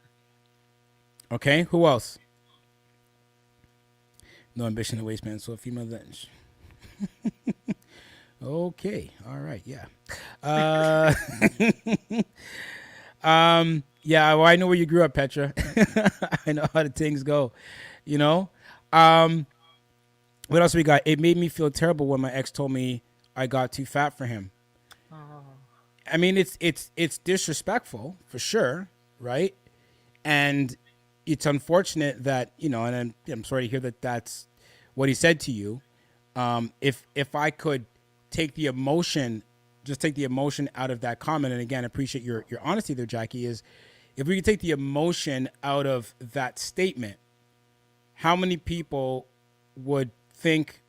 Okay. Who else? No ambition to waste man. So a female that. Okay. All right. Yeah. Uh, yeah. Well, I know where you grew up, Petra. I know how the things go. You know. What else we got? It made me feel terrible when my ex told me I got too fat for him.
Oh.
I mean, it's disrespectful for sure, right? And it's unfortunate that, you know, and I'm sorry to hear that that's what he said to you. If I could take the emotion, just take the emotion out of that comment, and again, appreciate your honesty there, Jackie, is if we could take the emotion out of that statement, how many people would think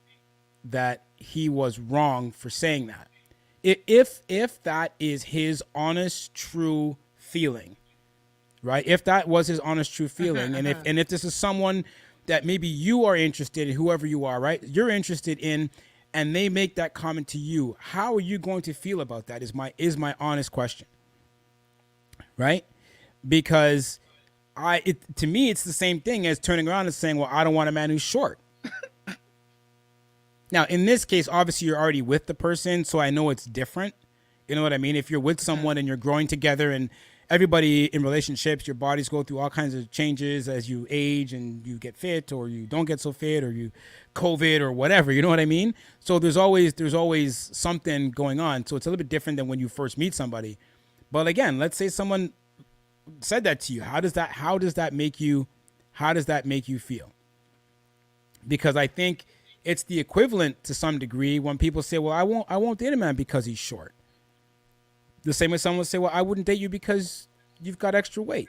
that he was wrong for saying that? If that is his honest, true feeling, right? If that was his honest, true feeling, and if this is someone that maybe you are interested in, whoever you are, right? You're interested in, and they make that comment to you, how are you going to feel about that? Is my honest question, right? Because to me, it's the same thing as turning around and saying, well, I don't want a man who's short. Now, in this case, obviously you're already with the person, so I know it's different. You know what I mean? If you're with someone and you're growing together, and everybody in relationships, your bodies go through all kinds of changes as you age and you get fit or you don't get so fit or you COVID or whatever, you know what I mean? So there's always something going on. So it's a little bit different than when you first meet somebody. But again, let's say someone said that to you. How does that make you feel? Because I think it's the equivalent to some degree when people say, well, I won't date a man because he's short. The same as someone would say, well, I wouldn't date you because you've got extra weight.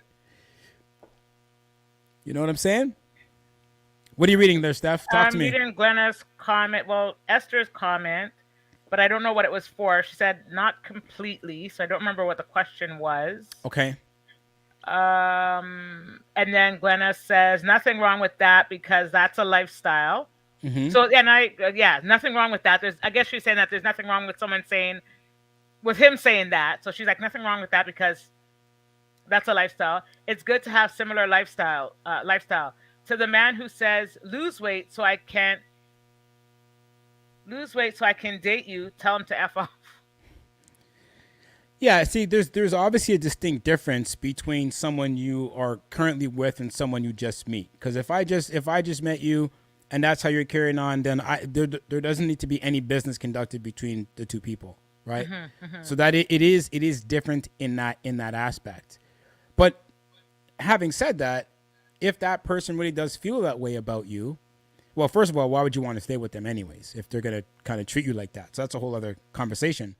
You know what I'm saying? What are you reading there, Steph? Talk to me.
I'm reading Glenna's comment. Well, Esther's comment, but I don't know what it was for. She said not completely, so I don't remember what the question was.
Okay.
And then Glenna says nothing wrong with that because that's a lifestyle.
Mm-hmm.
So, and nothing wrong with that. I guess she's saying that there's nothing wrong with with him saying that. So she's like, nothing wrong with that because that's a lifestyle. It's good to have similar lifestyle. To the man who says, lose weight so I can date you, tell him to F off.
Yeah, see, there's obviously a distinct difference between someone you are currently with and someone you just meet. Because if I just met you and that's how you're carrying on, then there doesn't need to be any business conducted between the two people, right? So that it is different in that aspect. But having said that, if that person really does feel that way about you, well, first of all, why would you want to stay with them anyways if they're gonna kind of treat you like that? So that's a whole other conversation.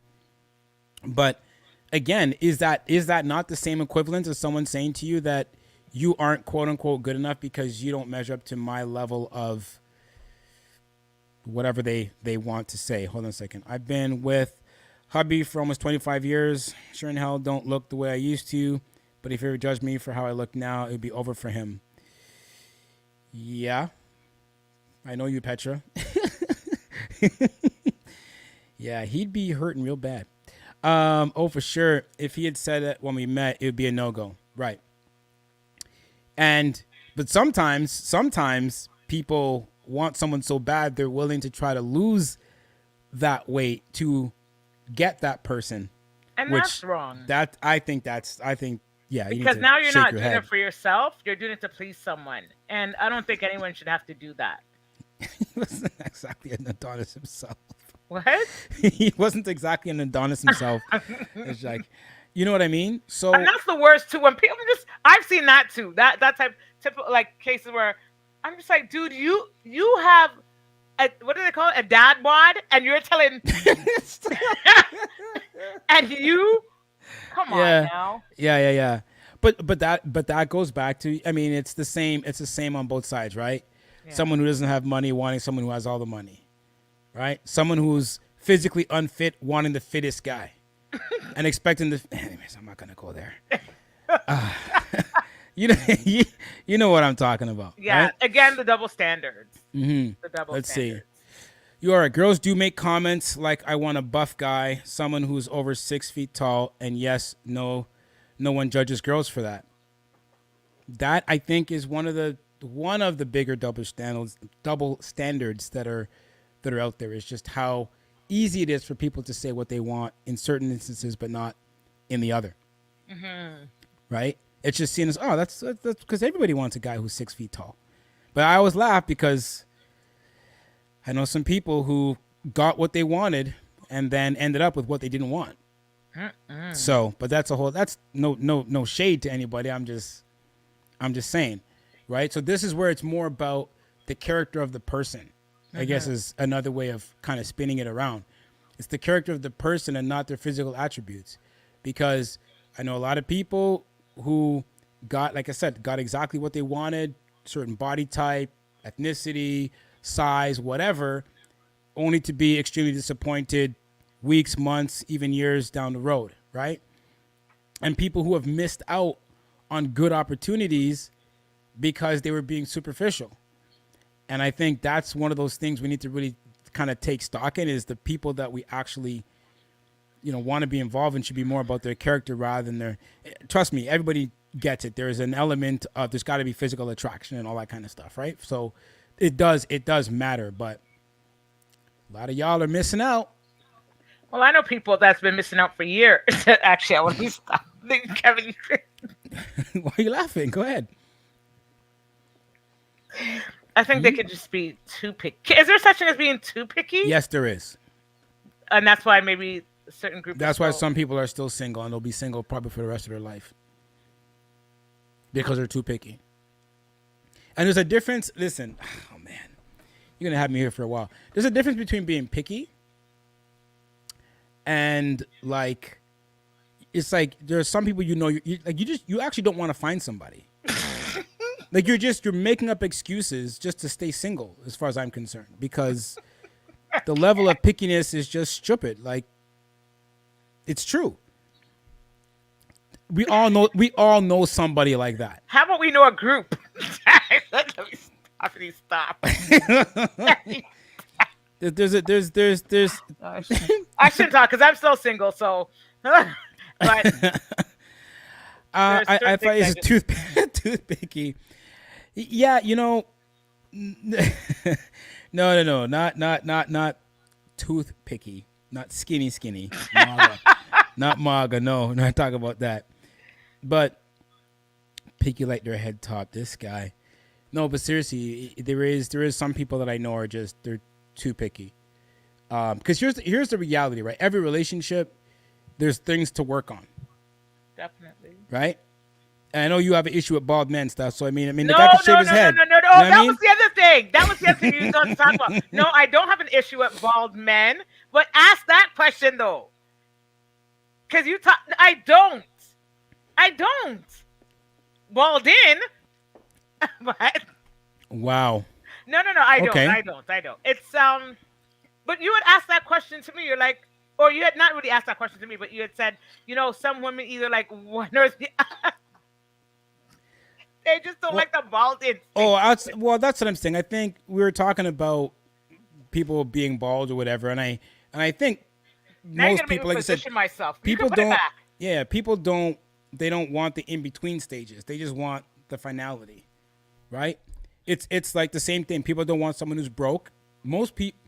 But again, is that not the same equivalent as someone saying to you that you aren't quote unquote good enough because you don't measure up to my level of whatever they want to say? Hold on a second. I've been with hubby for almost 25 years. Sure in hell don't look the way I used to, but if you ever judge me for how I look now, it would be over for him. Yeah. I know you, Petra. Yeah, he'd be hurting real bad. For sure. If he had said that when we met, it would be a no-go. Right. But sometimes people want someone so bad, they're willing to try to lose that weight to get that person.
And that's wrong.
I think, yeah.
Because now you're not doing it for yourself. You're doing it to please someone. And I don't think anyone should have to do that.
He wasn't exactly an Adonis himself.
What?
He wasn't exactly an Adonis himself. It's like, you know what I mean? So,
and that's the worst too. When people I've seen that too. That type typical like cases where I'm just like, dude, you have what do they call it? A dad bod, and you're telling, and you, come on now.
Yeah. But that goes back to, I mean, it's the same on both sides, right? Yeah. Someone who doesn't have money wanting someone who has all the money, right? Someone who's physically unfit wanting the fittest guy, and expecting the. Anyways, I'm not gonna go there. You know what I'm talking about.
Yeah.
Right?
Again, the double standards.
Mm-hmm.
The double
Let's
standards.
see. You are right. Girls do make comments like, I want a buff guy, someone who's over 6 feet tall, and yes, no no one judges girls for that. That I think is one of the bigger double standards that are out there, is just how easy it is for people to say what they want in certain instances but not in the other. Right? It's just seen as, oh, that's because everybody wants a guy who's 6 feet tall. But I always laugh because I know some people who got what they wanted and then ended up with what they didn't want. So, but that's no shade to anybody. I'm just saying, right? So this is where it's more about the character of the person, I guess, is another way of kind of spinning it around. It's the character of the person and not their physical attributes. Because I know a lot of people who got, like I said, got exactly what they wanted, certain body type, ethnicity, size, whatever, only to be extremely disappointed weeks, months, even years down the road, right? And people who have missed out on good opportunities because they were being superficial. And I think that's one of those things we need to really kind of take stock in, is the people that we actually, want to be involved in should be more about their character rather than their, trust me, everybody gets it. There's an element of, there's got to be physical attraction and all that kind of stuff, right? So it does matter, but a lot of y'all are missing out.
Well, I know people that's been missing out for years. Actually, I want to stop. Kevin.
Why are you laughing? Go ahead.
I think they could just be too picky. Is there such thing as being too picky?
Yes, there is.
And that's why maybe a certain group.
That's why some people are still single, and they'll be single probably for the rest of their life because they're too picky. And there's a difference. Listen, oh man, you're gonna have me here for a while. There's a difference between being picky and like, it's like there's some people you actually don't want to find somebody. Like you're making up excuses just to stay single, as far as I'm concerned, because the level of pickiness is just stupid. Like, it's true. We all know somebody like that.
How about we know a group? Let me stop.
There's
I shouldn't talk because I'm still single. So, but
I thought it's tooth picky. Yeah, no, not tooth picky, not skinny, MAGA. Not MAGA. No, not talking about that. But picky like their head top. This guy. No, but seriously, there is some people that I know are just, they're too picky. Because here's the reality, right? Every relationship, there's things to work on.
Definitely.
Right? And I know you have an issue with bald men stuff, so I mean, the
no,
guy can shave his head.
No. Oh, that was the other thing. That was the other thing you were going to talk about. No, I don't have an issue with bald men, but ask that question though, because I don't. Bald in, but
wow.
No, I don't.
Okay.
I don't. It's but you had asked that question to me. You're like, or you had not really asked that question to me, but you had said, some women either like one or the other. They just don't like the bald in.
Oh, that's what I'm saying. I think we were talking about people being bald or whatever, and I think most people, like I said,
myself.
People don't. Yeah, people don't. They don't want the in between stages. They just want the finality, right? It's like the same thing. People don't want someone who's broke. Most people.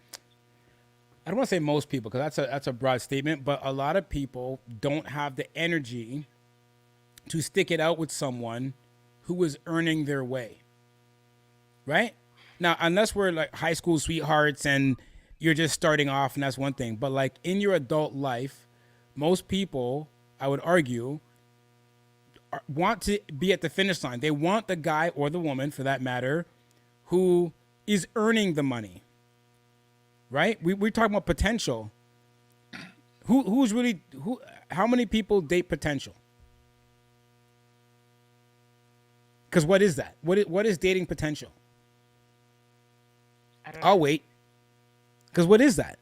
I don't want to say most people because that's a broad statement, but a lot of people don't have the energy to stick it out with someone who is earning their way, right? Now, unless we're like high school sweethearts and you're just starting off, and that's one thing. But like in your adult life, most people, I would argue, want to be at the finish line. They want the guy or the woman, for that matter, who is earning the money, right? We're talking about potential. How many people date potential? Because what is that? What is dating potential? I'll wait. Because what is that?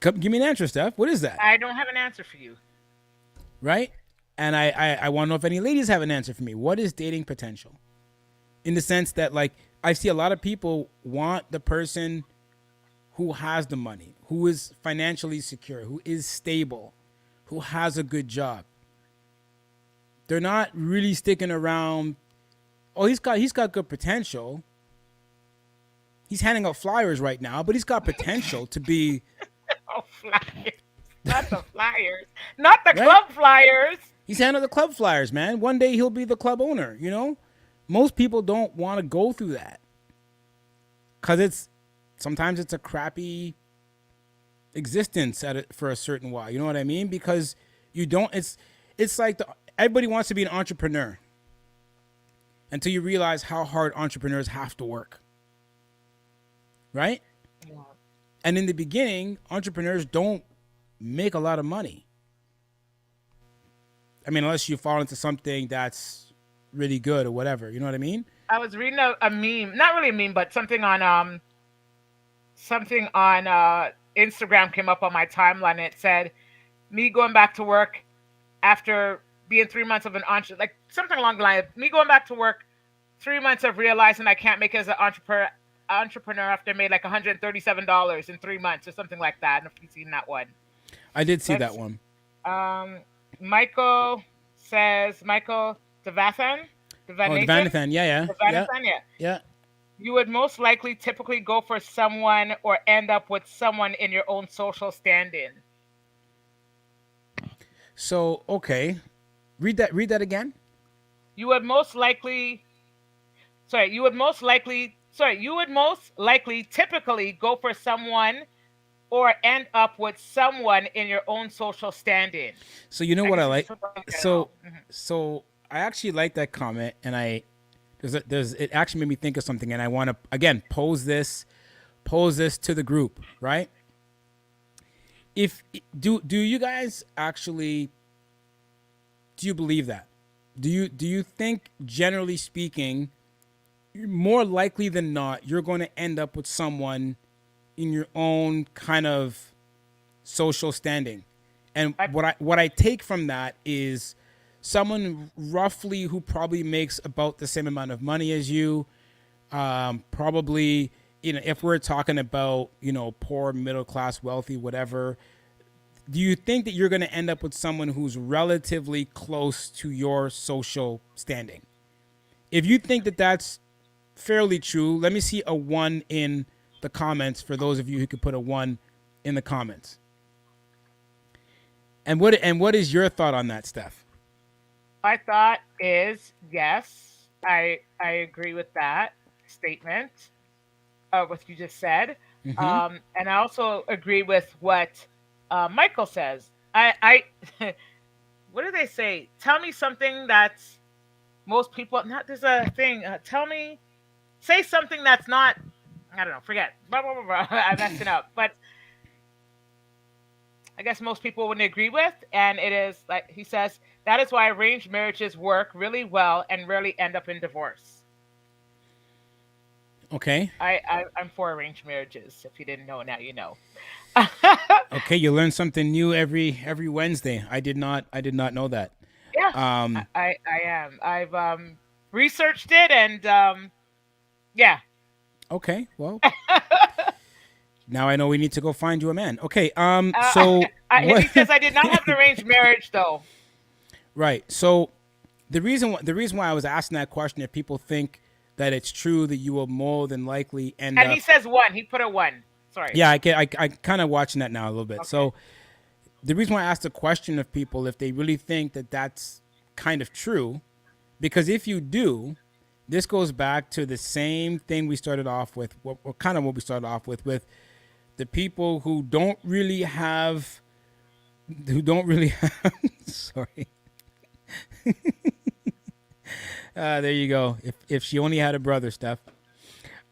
Give me an answer, Steph. What is that?
I don't have an answer for you.
Right? And I want to know if any ladies have an answer for me. What is dating potential? In the sense that, like, I see a lot of people want the person who has the money, who is financially secure, who is stable, who has a good job. They're not really sticking around. Oh, he's got good potential. He's handing out flyers right now, but he's got potential to be
Oh, flyers. Not the flyers. Not the
right.
club flyers.
He's handing out the club flyers, man. One day he'll be the club owner. You know, most people don't want to go through that because sometimes it's a crappy existence at it for a certain while. You know what I mean? Because you don't. It's like everybody wants to be an entrepreneur until you realize how hard entrepreneurs have to work. Right?
Yeah.
And in the beginning, entrepreneurs don't make a lot of money. I mean, unless you fall into something that's really good or whatever. You know what I mean?
I was reading a meme, not really a meme, but something on Instagram came up on my timeline. And it said, "Me going back to work after being 3 months of an entrepreneur, like something along the line of me going back to work 3 months of realizing I can't make it as an entrepreneur after I made like $137 in 3 months or something like that." I don't know if you've seen that one.
I did see that one.
Michael Devathan.
Devanathan, yeah. Yeah.
You would most likely typically go for someone or end up with someone in your own social standing.
So, okay. Read that again.
You would most likely typically go for someone or end up with someone in your own social standing.
So you know what I like? So I actually like that comment, and it actually made me think of something, and I want to again pose this to the group, right? If do you guys actually do you believe that? Do you think, generally speaking, more likely than not, you're going to end up with someone in your own kind of social standing? And what I take from that is someone roughly who probably makes about the same amount of money as you, probably, you know, if we're talking about, you know, poor, middle class, wealthy, whatever. Do you think that you're going to end up with someone who's relatively close to your social standing? If you think that that's fairly true, let me see a 1 in the comments for those of you who could put a 1 in the comments. And what is your thought on that, Steph?
My thought is yes, I agree with that statement, what you just said, and I also agree with what Michael says. I what do they say? Tell me something that's most people not. There's a thing. Say something that's not. I don't know. Forget. Blah, blah, blah, blah. I'm messing up, but I guess most people wouldn't agree with, and it is like he says. That is why arranged marriages work really well and rarely end up in divorce.
Okay.
I'm for arranged marriages. If you didn't know, now you know.
Okay, you learn something new every Wednesday. I did not know that.
Yeah. I am. I've researched it, and yeah.
Okay. Well. Now I know we need to go find you a man. Okay. So
he says I did not have an arranged marriage, though.
Right. So the reason why I was asking that question, if people think that it's true that you will more than likely end up.
And he says 1. He put a 1. Sorry.
Yeah, I kind of watching that now a little bit.
Okay.
So the reason why I asked the question of people if they really think that that's kind of true, because if you do, this goes back to the same thing we started off with, what we started off with the people who don't really have, sorry. There you go. If she only had a brother, Steph.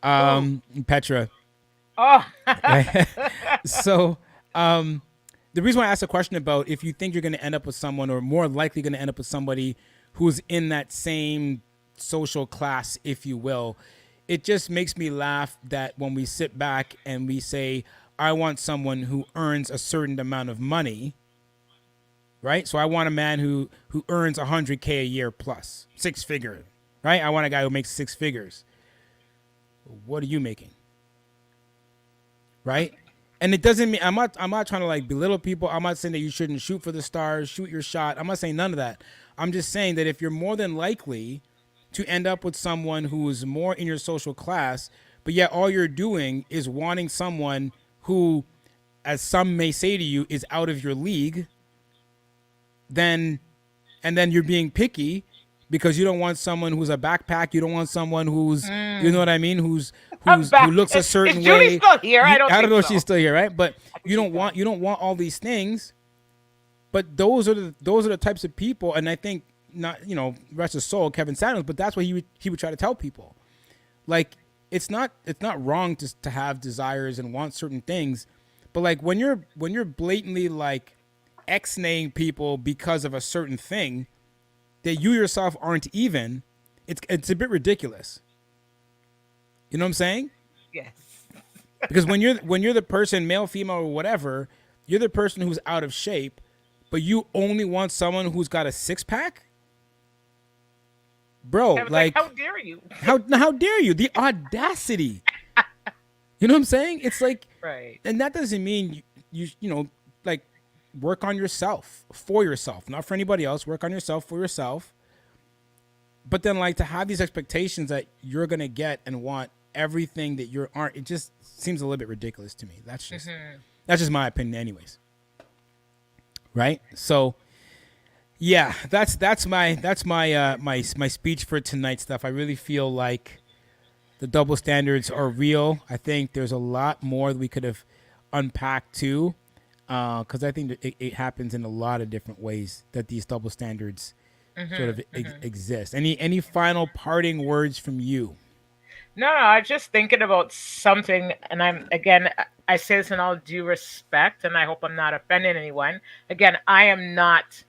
Petra.
Oh.
So, the reason why I asked a question about if you think you're going to end up with someone, or more likely going to end up with somebody who's in that same social class, if you will, it just makes me laugh that when we sit back and we say, I want someone who earns a certain amount of money, right? So I want a man who earns $100K a year plus, 6 figure, right? I want a guy who makes 6 figures. What are you making? Right? And it doesn't mean I'm not trying to like belittle people. I'm not saying that you shouldn't shoot for the stars, shoot your shot. I'm not saying none of that. I'm just saying that if you're more than likely to end up with someone who is more in your social class, but yet all you're doing is wanting someone who, as some may say to you, is out of your league, then you're being picky because you don't want someone who's a backpack. You don't want someone who's, you know what I mean, who looks a certain
is Julie
way.
still here? I
I don't
think
know if
so.
she's still here, right? But you don't want all these things. But those are the types of people, and I think not, rest his soul, Kevin Samuels. But that's what he would try to tell people. Like it's not wrong to have desires and want certain things, but like when you're blatantly like X-naying people because of a certain thing that you yourself aren't even, it's a bit ridiculous. You know what I'm saying?
Yes.
Because when you're the person, male, female, or whatever, you're the person who's out of shape, but you only want someone who's got a six-pack? Bro, like
how dare you?
How dare you? The audacity. You know what I'm saying? It's like,
Right.
and that doesn't mean you like work on yourself, for yourself, not for anybody else. Work on yourself for yourself. But then like to have these expectations that you're going to get and want everything that you aren't, it just seems a little bit ridiculous to me. That's just my opinion anyways. Right? So yeah, that's my speech for tonight's stuff. I really feel like the double standards are real. I think there's a lot more that we could have unpacked too, because I think that it happens in a lot of different ways that these double standards sort of exist. Any final parting words from you?
No, I'm just thinking about something, and I say this in all due respect, and I hope I'm not offending anyone. Again, I am not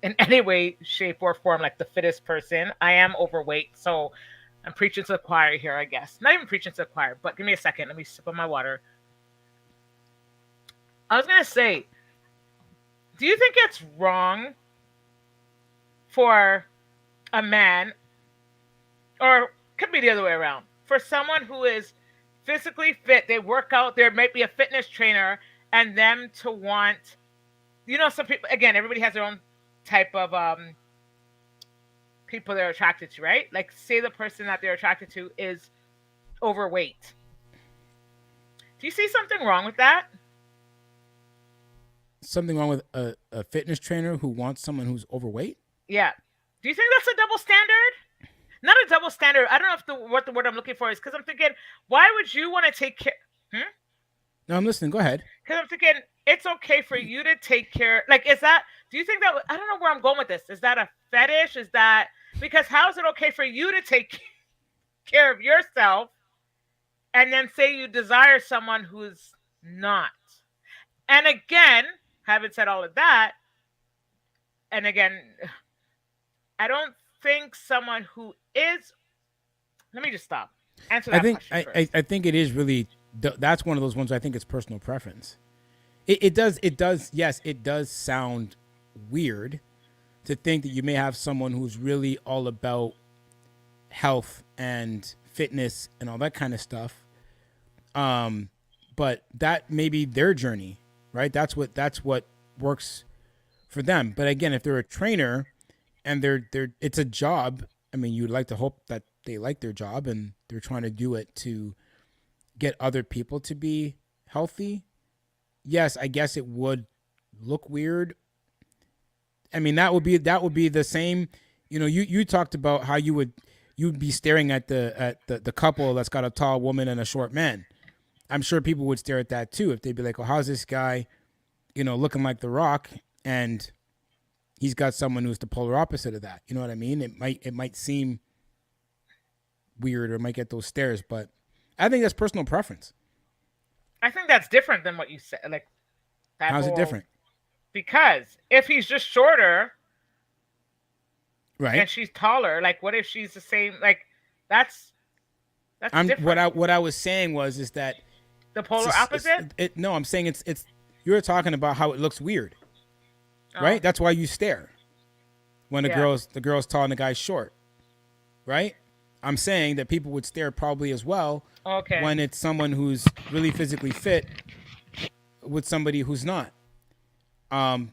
in any way, shape, or form like the fittest person. I am overweight, so I'm preaching to the choir here, I guess. Not even preaching to the choir, but give me a second. Let me sip on my water. I was going to say, do you think it's wrong for a man, or could be the other way around, for someone who is physically fit, they work out, there might be a fitness trainer, and them to want, some people, again, everybody has their own type of people they're attracted to, right? Like say the person that they're attracted to is overweight. Do you see something wrong with that?
Something wrong with a fitness trainer who wants someone who's overweight?
Yeah. Do you think that's a double standard? Not a double standard. I don't know if what the word I'm looking for is, because I'm thinking, why would you want to take care?
No, I'm listening. Go ahead.
Because I'm thinking it's okay for you to take care. Like, is that? Do you think that? I don't know where I'm going with this. Is that a fetish? Is that because how is it okay for you to take care of yourself, and then say you desire someone who's not? And again, having said all of that, and again, I don't think someone who is. Let me just stop. Answer that question first.
I think it is really. That's one of those ones where I think it's personal preference. It does. Yes, it does sound weird to think that you may have someone who's really all about health and fitness and all that kind of stuff. But that may be their journey, right? That's what works for them. But again, if they're a trainer and it's a job, I mean, you'd like to hope that they like their job and they're trying to do it to get other people to be healthy. Yes, I guess it would look weird. I mean, that would be the same. You talked about how you'd be staring at the couple that's got a tall woman and a short man. I'm sure people would stare at that too if they'd be like, "Oh, how's this guy, looking like The Rock, and he's got someone who's the polar opposite of that." You know what I mean? It might seem weird or might get those stares, but I think that's personal preference.
I think that's different than what you said. Like,
how's it different?
Because if he's just shorter,
right,
and she's taller, like, what if she's the same? Like, that's different.
What I was saying is that
the polar opposite.
No, I'm saying it's. You're talking about how it looks weird, right? That's why you stare when the girl's tall and the guy's short, right? I'm saying that people would stare probably as well when it's someone who's really physically fit with somebody who's not. But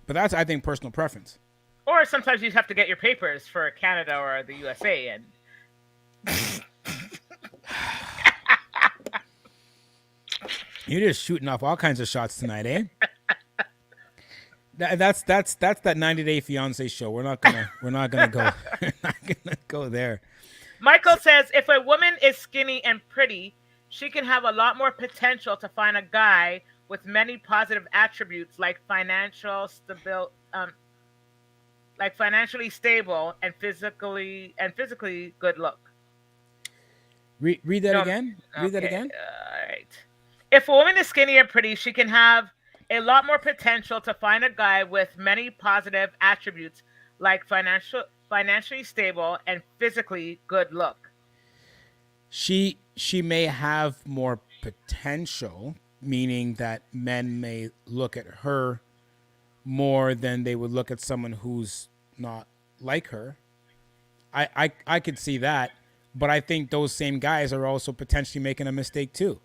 that's, I think, personal preference.
Or sometimes you just have to get your papers for Canada or the USA, and
You're just shooting off all kinds of shots tonight, eh? That's that 90 Day Fiance show. We're not gonna go we're not gonna go there.
Michael says if a woman is skinny and pretty, she can have a lot more potential to find a guy with many positive attributes like financially stable and physically good look.
Read that again. Read that again.
All right. If a woman is skinny and pretty, she can have a lot more potential to find a guy with many positive attributes like financially stable and physically good look.
She may have more potential, meaning that men may look at her more than they would look at someone who's not like her. I could see that, but I think those same guys are also potentially making a mistake too.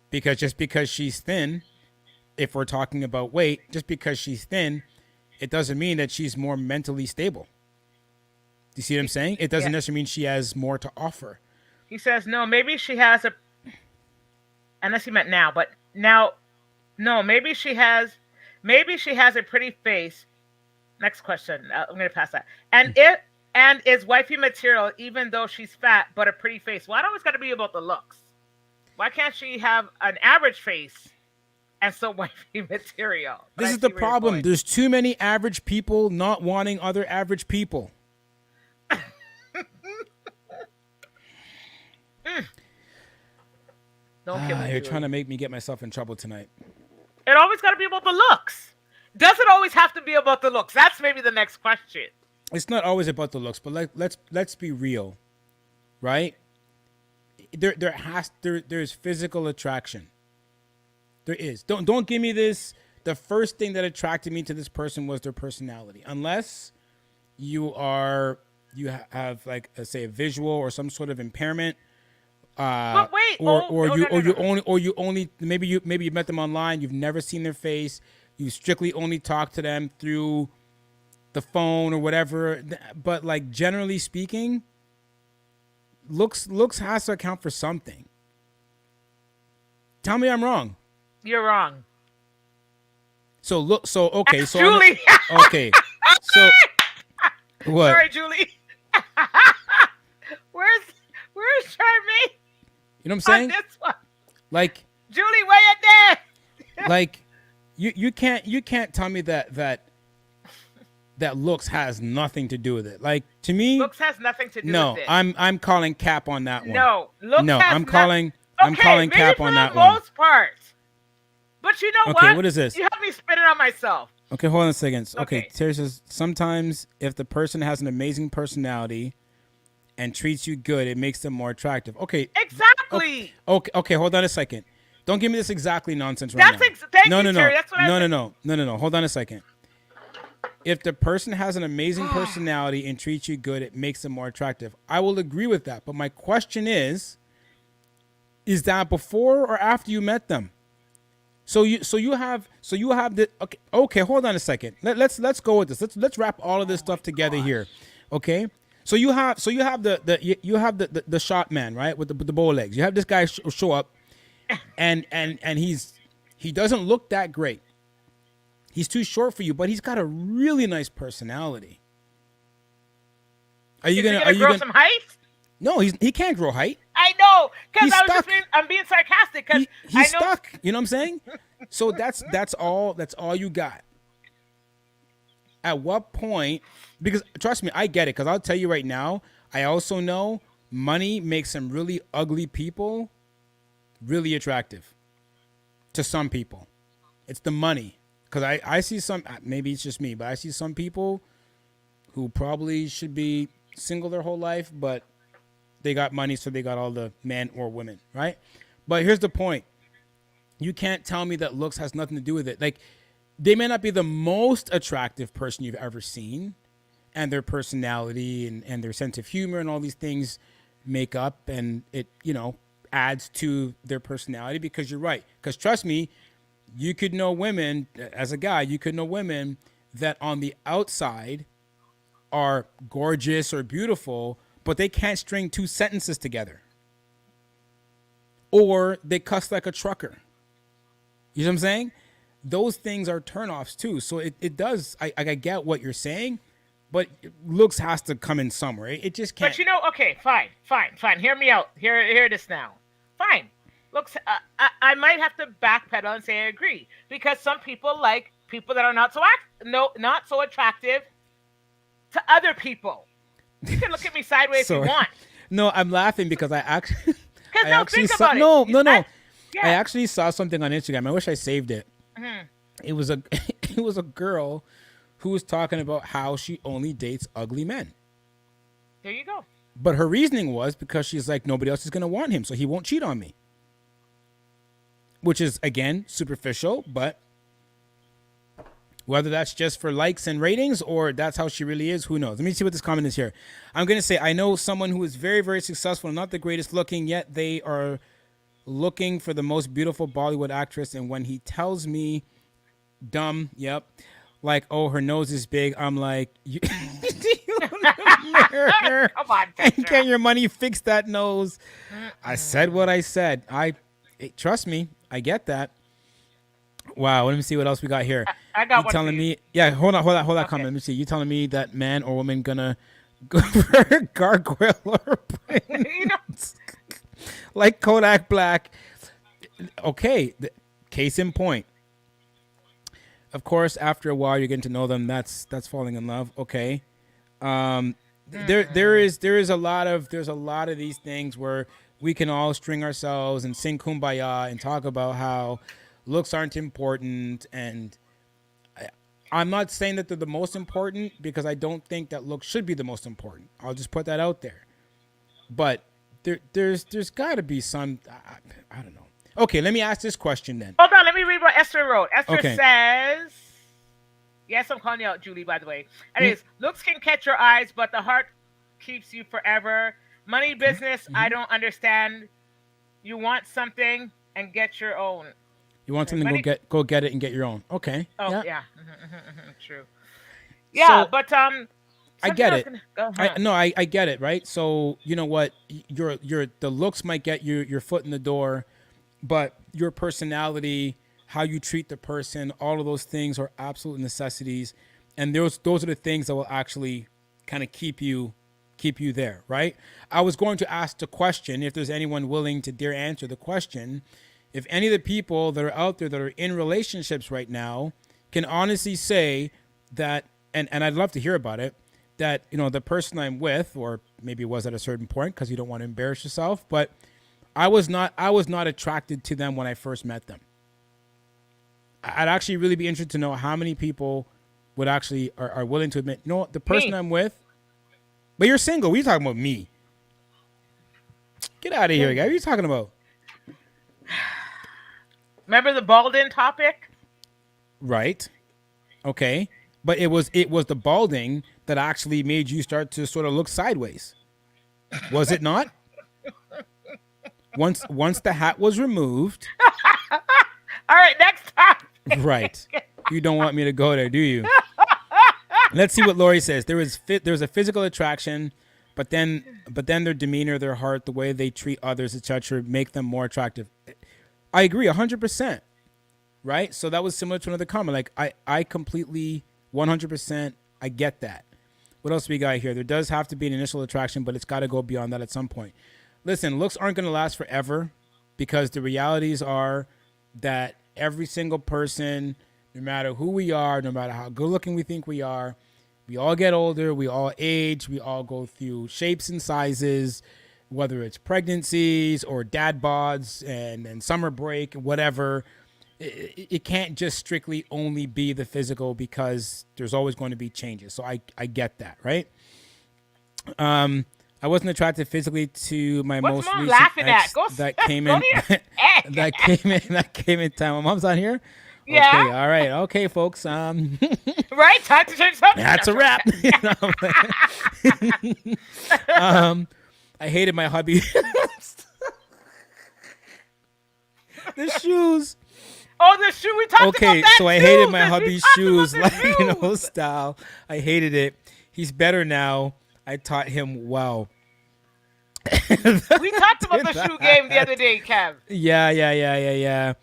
Because just because she's thin, if we're talking about weight, just because she's thin, it doesn't mean that she's more mentally stable. Do you see what I'm saying? It doesn't necessarily mean she has more to offer.
He says, no, maybe she has unless he meant now, but now, no, maybe she has a pretty face. Next question. I'm going to pass that. And is wifey material, even though she's fat, but a pretty face. Why always got to be about the looks? Why can't she have an average face and still wifey material? But
this is the problem. There's too many average people not wanting other average people.
Don't kill me.
You're trying to make me get myself in trouble tonight.
It always got to be about the looks. Does it always have to be about the looks? That's maybe the next question.
It's not always about the looks, but let's be real, right? There's physical attraction. There is. Don't give me this. The first thing that attracted me to this person was their personality, unless you have like say a visual or some sort of impairment.
But wait,
you only maybe you met them online. You've never seen their face. You strictly only talk to them through the phone or whatever. But like generally speaking, looks has to account for something. Tell me I'm wrong.
You're wrong.
Okay. So
Julie.
Okay. So what?
Sorry, Julie. Where's Charmaine?
You know what I'm saying?
On this one.
Like
Julie, way in there.
Like you can't tell me that looks has nothing to do with it. Like to me,
looks has nothing to do with it.
No, I'm calling cap on that one.
No, looks
no,
has
I'm calling cap on that one.
For the most part. But you know what?
Okay, what is this?
You have me spinning on myself.
Okay, hold on a second. Okay, Terry says sometimes if the person has an amazing personality and treats you good, it makes them more attractive. Okay.
Exactly.
Okay, hold on a second. Don't give me this exactly nonsense right now.
Thank you, Terry. That's what
No. Hold on a second. If the person has an amazing personality and treats you good, it makes them more attractive. I will agree with that. But my question is that before or after you met them? So you have the okay. Hold on a second. Let's go with this. Let's wrap all of this stuff together here. Okay. So you have the shot man, right, with the bow legs. You have this guy show up, and he doesn't look that great. He's too short for you, but he's got a really nice personality. Are you gonna
grow some height?
No, he can't grow height.
I know, because I'm being sarcastic. Because
he's stuck. You know what I'm saying? So that's all you got. At what point? Because trust me, I get it. Because I'll tell you right now, I also know money makes some really ugly people really attractive to some people. It's the money. Because I see some, maybe it's just me, but I see some people who probably should be single their whole life, but they got money, so they got all the men or women, right? But here's the point. You can't tell me that looks has nothing to do with it. Like, they may not be the most attractive person you've ever seen, and their personality and their sense of humor and all these things make up, and it, adds to their personality, because you're right. Because trust me, you could know women, as a guy, you could know women that on the outside are gorgeous or beautiful, but they can't string two sentences together. Or they cuss like a trucker. You know what I'm saying? Those things are turnoffs too. So it does, I get what you're saying, but looks has to come in somewhere. It just can't.
But you know, okay, fine. Hear me out. Hear this now. Fine. Looks, I might have to backpedal and say I agree, because some people like people that are not so attractive to other people. You can look at me sideways if you want.
No, I'm laughing because I actually
think
saw,
about it.
I actually saw something on Instagram. I wish I saved it.
Mm-hmm.
It was a girl who was talking about how she only dates ugly men.
There you go.
But her reasoning was because she's like, nobody else is going to want him, so he won't cheat on me. Which is, again, superficial, but whether that's just for likes and ratings or that's how she really is, who knows? Let me see what this comment is here. I'm going to say, I know someone who is very, very successful and not the greatest looking, yet they are looking for the most beautiful Bollywood actress. And when he tells me, dumb, yep, like, oh, her nose is big, I'm like,
Come on,
and get your money, fix that nose. I said what I said. Trust me, I get that. Wow, let me see what else we got here.
I got
you
one
telling
for you.
me? Yeah, hold on,
Okay.
comment. Let me see. You telling me that man or woman gonna go for a gargoyle or
You know,
like Kodak Black? Okay, case in point. Of course, after a while, you're getting to know them. That's falling in love. Okay. There is a lot of these things where we can all string ourselves and sing kumbaya and talk about how looks aren't important. And I'm not saying that they're the most important, because I don't think that looks should be the most important. I'll just put that out there. But there's got to be some, I don't know. Okay, let me ask this question then.
hold on, let me read what Esther wrote. Esther
Okay.
says, yes, I'm calling you out, Julie, by the way. And it is, looks can catch your eyes, but the heart keeps you forever. Money business, I don't understand. You want something and get your own.
You want something, go get it and get your own. Okay.
Oh,
yeah.
yeah. True. Yeah,
So,
but
I get it.
Go ahead.
I get it, right? So you know what, the looks might get you your foot in the door, but your personality, how you treat the person, all of those things are absolute necessities, and those are the things that will actually kind of keep you there, right? I was going to ask the question, if there's anyone willing to dare answer the question, if any of the people that are out there that are in relationships right now can honestly say that, and I'd love to hear about it, that, you know, the person I'm with, or maybe it was at a certain point because you don't want to embarrass yourself, but I was not attracted to them when I first met them. I'd actually really be interested to know how many people would actually are willing to admit, you know, the person I'm with, but you're single. What are you talking about, me? Get out of here, guy. What are you talking about?
Remember the balding topic?
Right. Okay. But it was the balding that actually made you start to sort of look sideways. Was it not? Once the hat was removed.
All right, next time.
Right. You don't want me to go there, do you? Let's see what Lori says. There was a physical attraction, but then their demeanor, their heart, the way they treat others, etc., make them more attractive. I agree 100%. Right? So that was similar to another comment. Like I completely 100%, I get that. What else we got here? There does have to be an initial attraction, but it's got to go beyond that at some point. Listen, looks aren't going to last forever, because the realities are that every single person, no matter who we are, no matter how good looking we think we are, we all get older, we all age, we all go through shapes and sizes, whether it's pregnancies or dad bods and summer break, whatever. It can't just strictly only be the physical, because there's always going to be changes. So I get that, right? I wasn't attracted physically to my
What's
most
Mom
recent
laughing
ex
at?
that came in that came in time. My mom's on here.
Yeah.
Okay, all right. Okay, folks.
Right? Time to change something.
That's a wrap. I hated my hubby. The shoes.
Oh, the shoe. We talked about
Okay,
that
so I
too.
hated my
We
hubby's
talked about
shoes,
the
like
shoes.
style. I hated it. He's better now. I taught him well.
We talked about the shoe game the other day, Kev.
Yeah.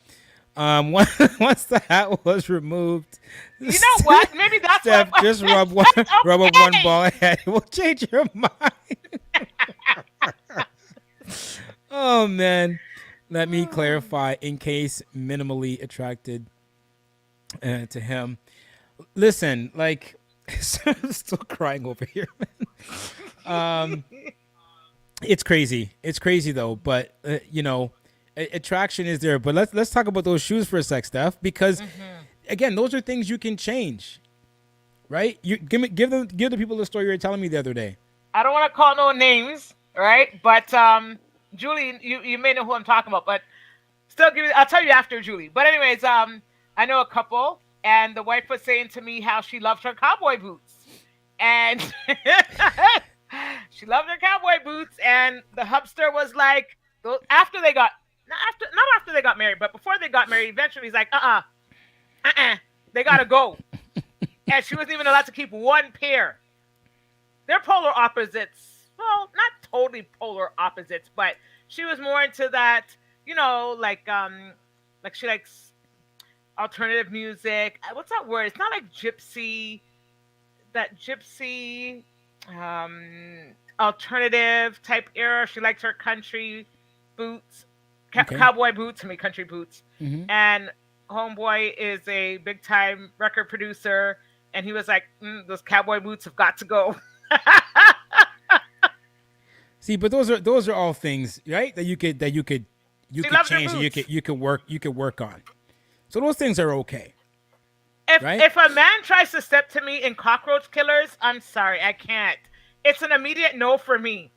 Once the hat was removed,
You know what? Maybe that's
Steph,
what.
just rub up one
Okay.
ball head. It will change your mind. Oh man, let me clarify in case minimally attracted to him. Listen, like, I'm still crying over here. It's crazy. It's crazy though, but attraction is there. But let's talk about those shoes for a sec, Steph, because again, those are things you can change, right? You give the people the story you were telling me the other day.
I don't want to call no names, right? But Julie, you may know who I'm talking about, but still, I'll tell you after Julie. But anyways, I know a couple, and the wife was saying to me how she loved her cowboy boots, and she loved her cowboy boots, and the hubster was like, after they got not after they got married, but before they got married, eventually he's like, they gotta go, and she wasn't even allowed to keep one pair. They're polar opposites. Well, not totally polar opposites, but she was more into that, like she likes alternative music. What's that word? It's not like gypsy. That gypsy, alternative type era. She likes her country boots,
Okay.
cowboy boots. I mean, country boots.
Mhm.
And homeboy is a big time record producer, and he was like, "Those cowboy boots have got to go."
See, but those are all things, right? That you could
She loves her
change, and
boots.
you could work on. So those things are okay.
If
Right?
if a man tries to step to me in cockroach killers, I'm sorry, I can't. It's an immediate no for me.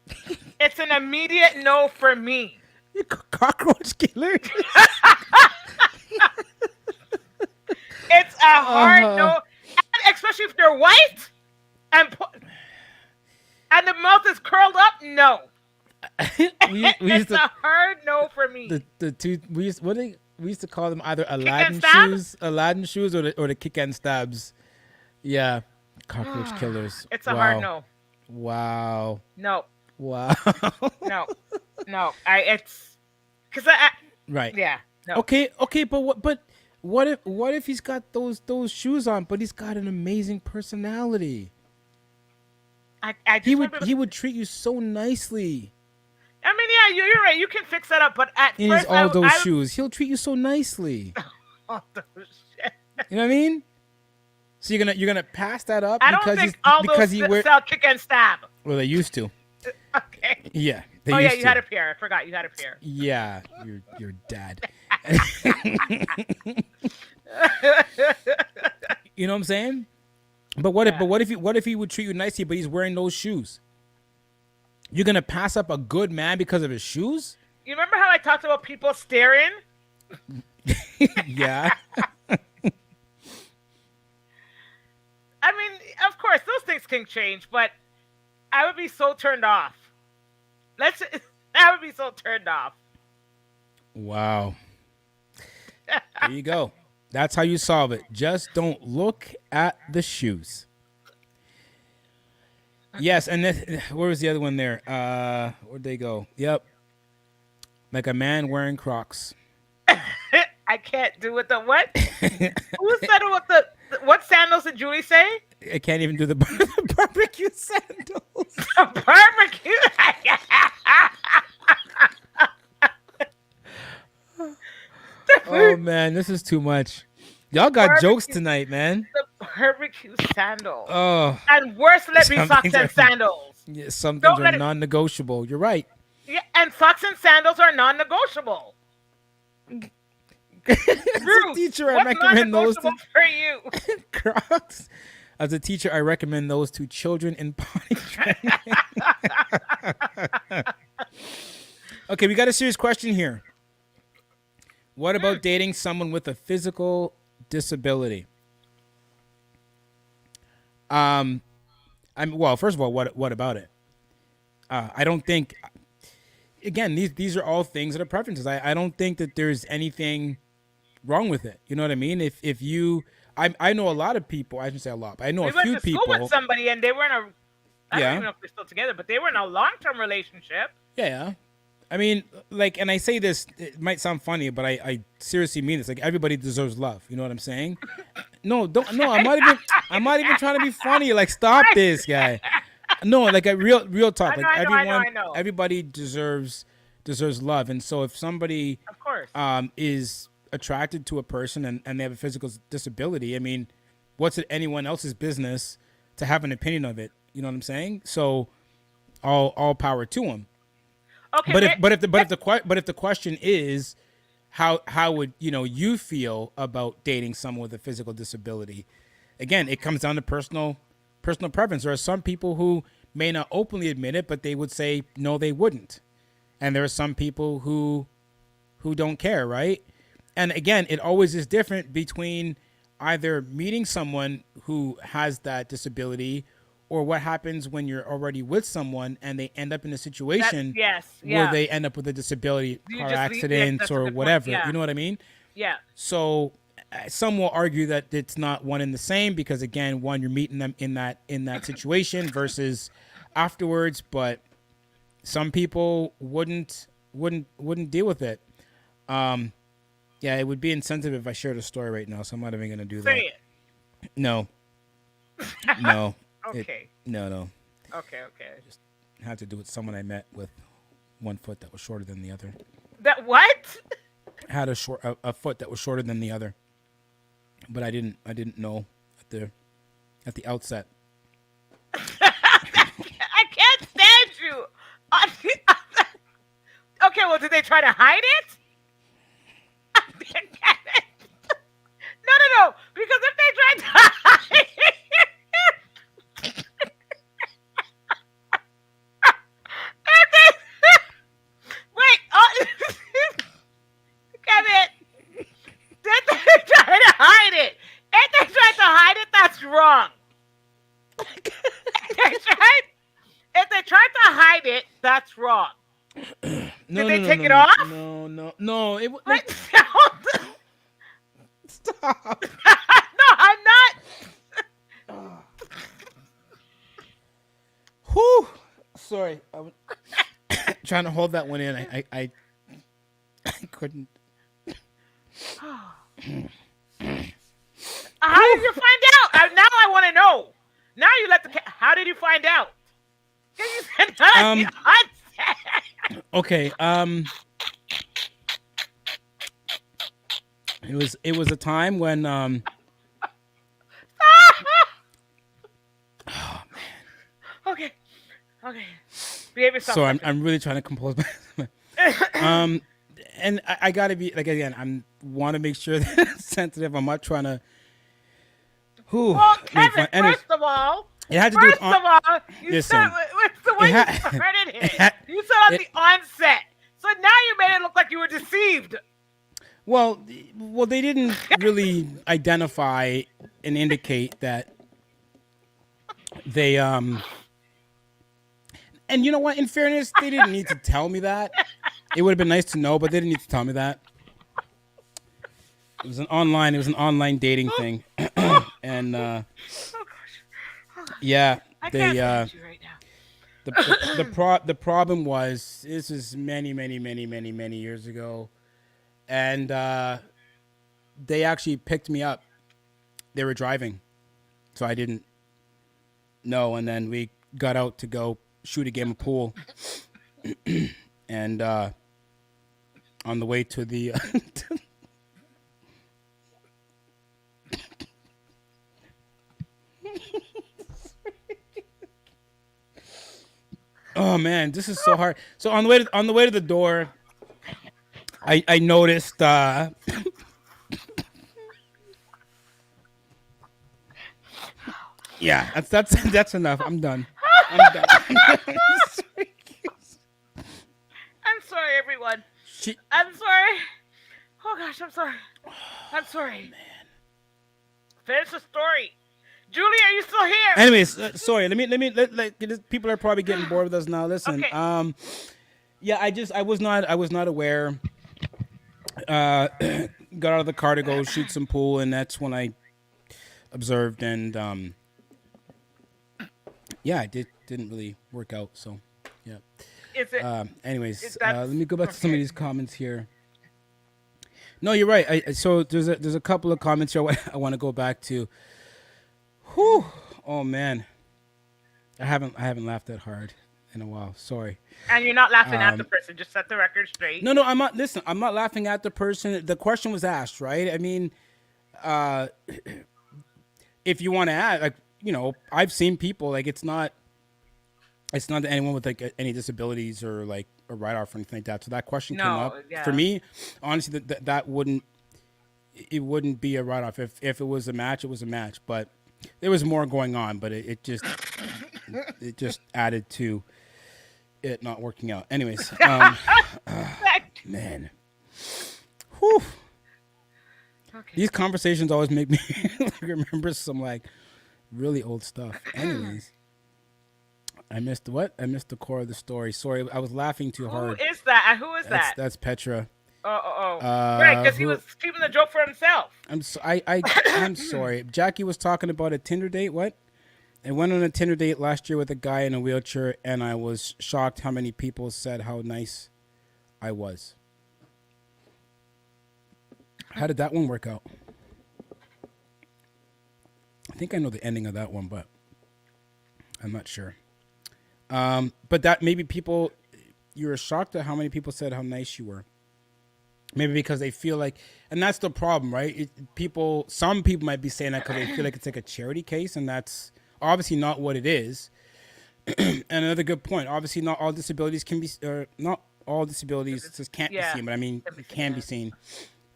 It's an immediate no for me.
You cockroach killer.
It's a hard no, and especially if they're white and the mouth is curled up. No,
we used
it's
to
a hard no for me.
the two we used to call them either
and
Aladdin shoes, or the kick and stabs. Yeah, cockroach killers.
It's a hard no.
Wow.
No,
Wow.
no, no. It's because I
Right.
yeah. No.
Okay, but what if he's got those shoes on, but he's got an amazing personality?
I just
He
want
would
to-
he would treat you so nicely
I mean, yeah, you're right. You can fix that up, but at
in his
first,
all those
I
shoes. He'll treat you so nicely.
all those shit.
You know what I mean? So you're gonna pass that up
I don't
because
think all
because
those
he wear.
sell kick and stab.
Well, they used to.
Okay.
Yeah. They
Oh yeah,
used
you
to.
had a pair. I forgot you had a pair.
Yeah, your dad. You know what I'm saying? But what if he would treat you nicely, but he's wearing those shoes? You're gonna pass up a good man because of his shoes?
You remember how I talked about people staring?
Yeah.
I mean, of course, those things can change, but I would be so turned off. I would be so turned off.
Wow. There you go. That's how you solve it. Just don't look at the shoes. Yes, and then, where was the other one there? Where'd they go? Yep. Like a man wearing Crocs.
I can't do it. The what? Who said what sandals did Julie say?
I can't even do the barbecue sandals.
Barbecue.
Oh man, this is too much. Y'all got
Barbecue.
jokes tonight, man.
The barbecue sandals.
Oh,
And worse, let me
Some
socks
things
and
are-
some
yeah, some
Don't
things
let
are
it-
non-negotiable. You're right.
Yeah, and socks and sandals are non-negotiable.
As
Bruce,
a teacher, I
what's
recommend those to
non-negotiable for you?
Crocs. As a teacher, I recommend those to children in potty training. Okay, we got a serious question here. What about dating someone with a physical disability? Well, first of all, what about it? I don't think. Again, these are all things that are preferences. I don't think that there's anything wrong with it. You know what I mean? If you, I know a lot of people. I shouldn't say a lot, but I know
We
a
went
few
to school
people.
with somebody, and they were in a. I don't
Yeah.
even know if they're still together, but they were in a long-term relationship.
Yeah. I mean, like, and I say this, it might sound funny, but I seriously mean this. Like, everybody deserves love. You know what I'm saying? No, don't. No, I'm not even trying to be funny. Like, stop this guy. No, like a real talk. Like,
I know.
everybody deserves love. And so if somebody
Of course.
is attracted to a person and they have a physical disability, I mean, what's it anyone else's business to have an opinion of it? You know what I'm saying? So all power to them.
Okay,
But if the question is how would you feel about dating someone with a physical disability? Again, it comes down to personal preference. There are some people who may not openly admit it, but they would say no, they wouldn't. And there are some people who don't care, right? And again, it always is different between either meeting someone who has that disability or what happens when you're already with someone and they end up in a situation where they end up with a disability, car accidents or whatever.
Yeah.
You know what I mean?
Yeah.
So some will argue that it's not one and the same because, again, one, you're meeting them in that situation versus afterwards. But some people wouldn't deal with it. Yeah, it would be insensitive if I shared a story right now, so I'm not even going to do that.
Say it.
No. No.
Okay.
No.
Okay.
Just had to do with someone I met with one foot that was shorter than the other.
That what?
Had a foot that was shorter than the other, but I didn't know at the outset.
I can't stand you. Okay, well, did they try to hide it? No. Because if they tried to hide it, wait, Kevin, did they try to hide it? If they tried to hide it, that's wrong. If they tried to hide it, that's wrong. Did they take it off?
No. It
Like,
stop.
no, I'm not.
Whew. Sorry, I was trying to hold that one in. I couldn't.
How did you find out? Now I want to know. Now you let the. How did you find out? You said
Okay. It was a time when
Okay. Behave yourself.
So I'm really trying to compose my and I gotta be like, again, I want to make sure that it's sensitive. I'm not trying to.
Well, Kevin, first of all,
it had to
you
listen,
said it's the way you started it. You said on the onset, so now you made it look like you were deceived.
Well, they didn't really identify and indicate that they And you know what? In fairness, they didn't need to tell me that. It would have been nice to know, but they didn't need to tell me that. It was an online dating thing, and yeah,
I can't stand you right now.
the problem was, this is many years ago, and they actually picked me up. They were driving, so I didn't know, and then we got out to go shoot a game of pool, and on the way to the oh man, this is so hard. So on the way to the door, I noticed yeah, that's enough. I'm done. I'm
sorry, everyone. I'm sorry. Oh gosh, I'm sorry. I'm sorry. Man. Finish the story. Julie, are you still here?
Anyways, sorry. Let people are probably getting bored with us now. Listen.
Okay.
Yeah, I was not aware. got out of the car to go shoot some pool, and that's when I observed, and yeah, it didn't really work out. So, yeah.
Is it?
Anyways, let me go back to some of these comments here. No, you're right. So there's a couple of comments here I want to go back to. Whew. Oh man, I haven't laughed that hard in a while. Sorry.
And you're not laughing at the person. Just set the record straight.
No, I'm not. Listen, I'm not laughing at the person. The question was asked, right? I mean, if you want to add, like, I've seen people, like, it's not that anyone with like any disabilities or like a write-off or anything like that. So that question came up for me. Honestly, that wouldn't be a write-off. If it was a match, it was a match. But there was more going on. But it just added to it not working out. Anyways, man, whew. Okay. These conversations always make me remember some like really old stuff. Anyways. I missed the core of the story. Sorry, I was laughing too hard.
Who is that? Who is that?
That's Petra.
Right, because he was keeping the joke for himself.
I'm sorry. Jackie was talking about a Tinder date. What? I went on a Tinder date last year with a guy in a wheelchair, and I was shocked how many people said how nice I was. How did that one work out? I think I know the ending of that one, but I'm not sure. But that maybe you were shocked at how many people said how nice you were. Maybe because they feel like, and that's the problem, right? Some people might be saying that because they feel like it's like a charity case, and that's obviously not what it is. And another good point, obviously not all disabilities can be, not all disabilities can't be seen, but I mean, it can be seen.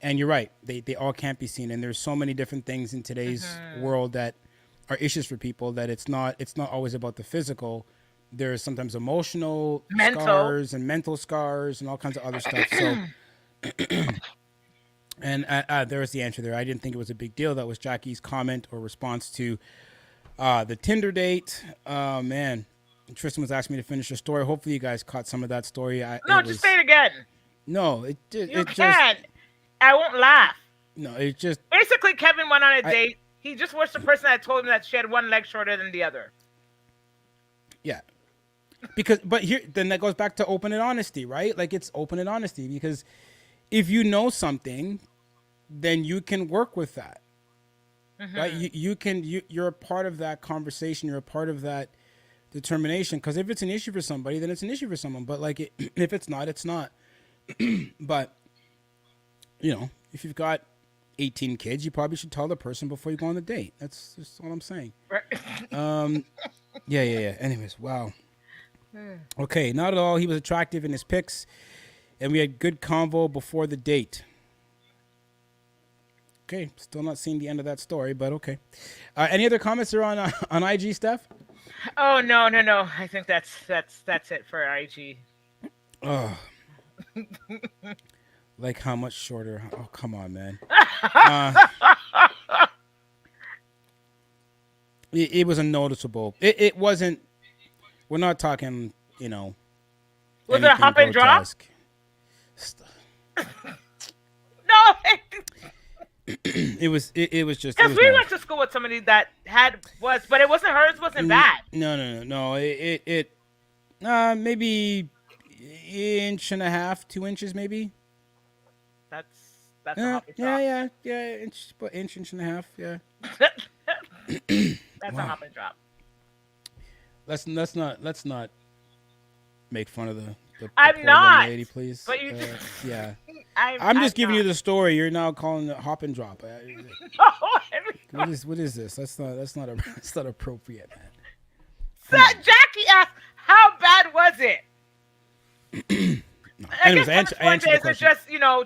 And you're right, they all can't be seen. And there's so many different things in today's world that are issues for people that it's not always about the physical. There's sometimes emotional scars and mental scars and all kinds of other stuff. So, and there's the answer there. I didn't think it was a big deal. That was Jackie's comment or response to the Tinder date. Man, Tristan was asking me to finish the story. Hopefully you guys caught some of that story.
Just say it again.
No,
you can't. I won't laugh.
No, it just...
Basically, Kevin went on a date. He just wished the person that told him that she had one leg shorter than the other.
Yeah. But then that goes back to open and honesty, right? Like, it's open and honesty, because if you know something, then you can work with that. Right? You're a part of that conversation. You're a part of that determination. Because if it's an issue for somebody, then it's an issue for someone. But like, if it's not, it's not. But, if you've got 18 kids, you probably should tell the person before you go on the date. That's just all I'm saying. Yeah. Anyways, wow. Okay, not at all. He was attractive in his pics, and we had good convo before the date. Okay, still not seeing the end of that story, but okay. Any other comments are on IG, Steph?
Oh no. I think that's it for IG.
Oh. Like how much shorter? Oh, come on, man. It was unnoticeable. It wasn't. We're not talking,
Was it a hop and drop? No.
It was just.
Because we went to school with somebody that but it wasn't hers. Wasn't bad.
No. It maybe inch and a half, 2 inches, maybe.
That's a hop and drop.
Yeah, inch and a half, yeah.
That's a hop and drop.
Let's not make fun of the
I'm
poor
not,
lady, please.
But you
yeah. I'm just giving you the story. You're now calling it hop and drop. What is this? That's not appropriate, man.
So Jackie asked, "How bad was it?"
No.
I
Anyways,
guess
I answered the question.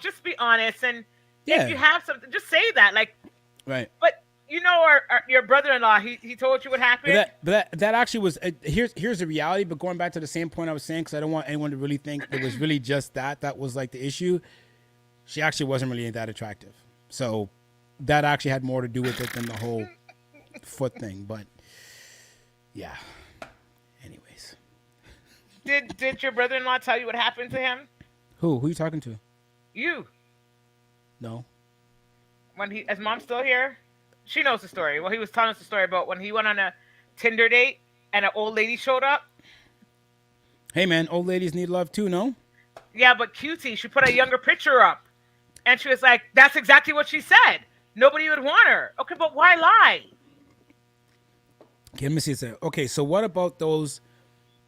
Just be honest, and
Yeah.
if you have something, just say that. Like,
right.
But your brother-in-law, he told you what happened.
But that actually was here's the reality. But going back to the same point I was saying, because I don't want anyone to really think it was really just that was like the issue. She actually wasn't really that attractive, so that actually had more to do with it than the whole foot thing. But yeah. Anyways,
did your brother-in-law tell you what happened to him?
Who are you talking to?
You.
No.
when his mom's still here? She knows the story. Well, he was telling us the story about when he went on a Tinder date and an old lady showed up.
Hey man, old ladies need love too, no?
Yeah, but cutie, she put a younger picture up. And she was like, that's exactly what she said. Nobody would want her. Okay, but why lie?
Okay, let me see. Okay, so what about those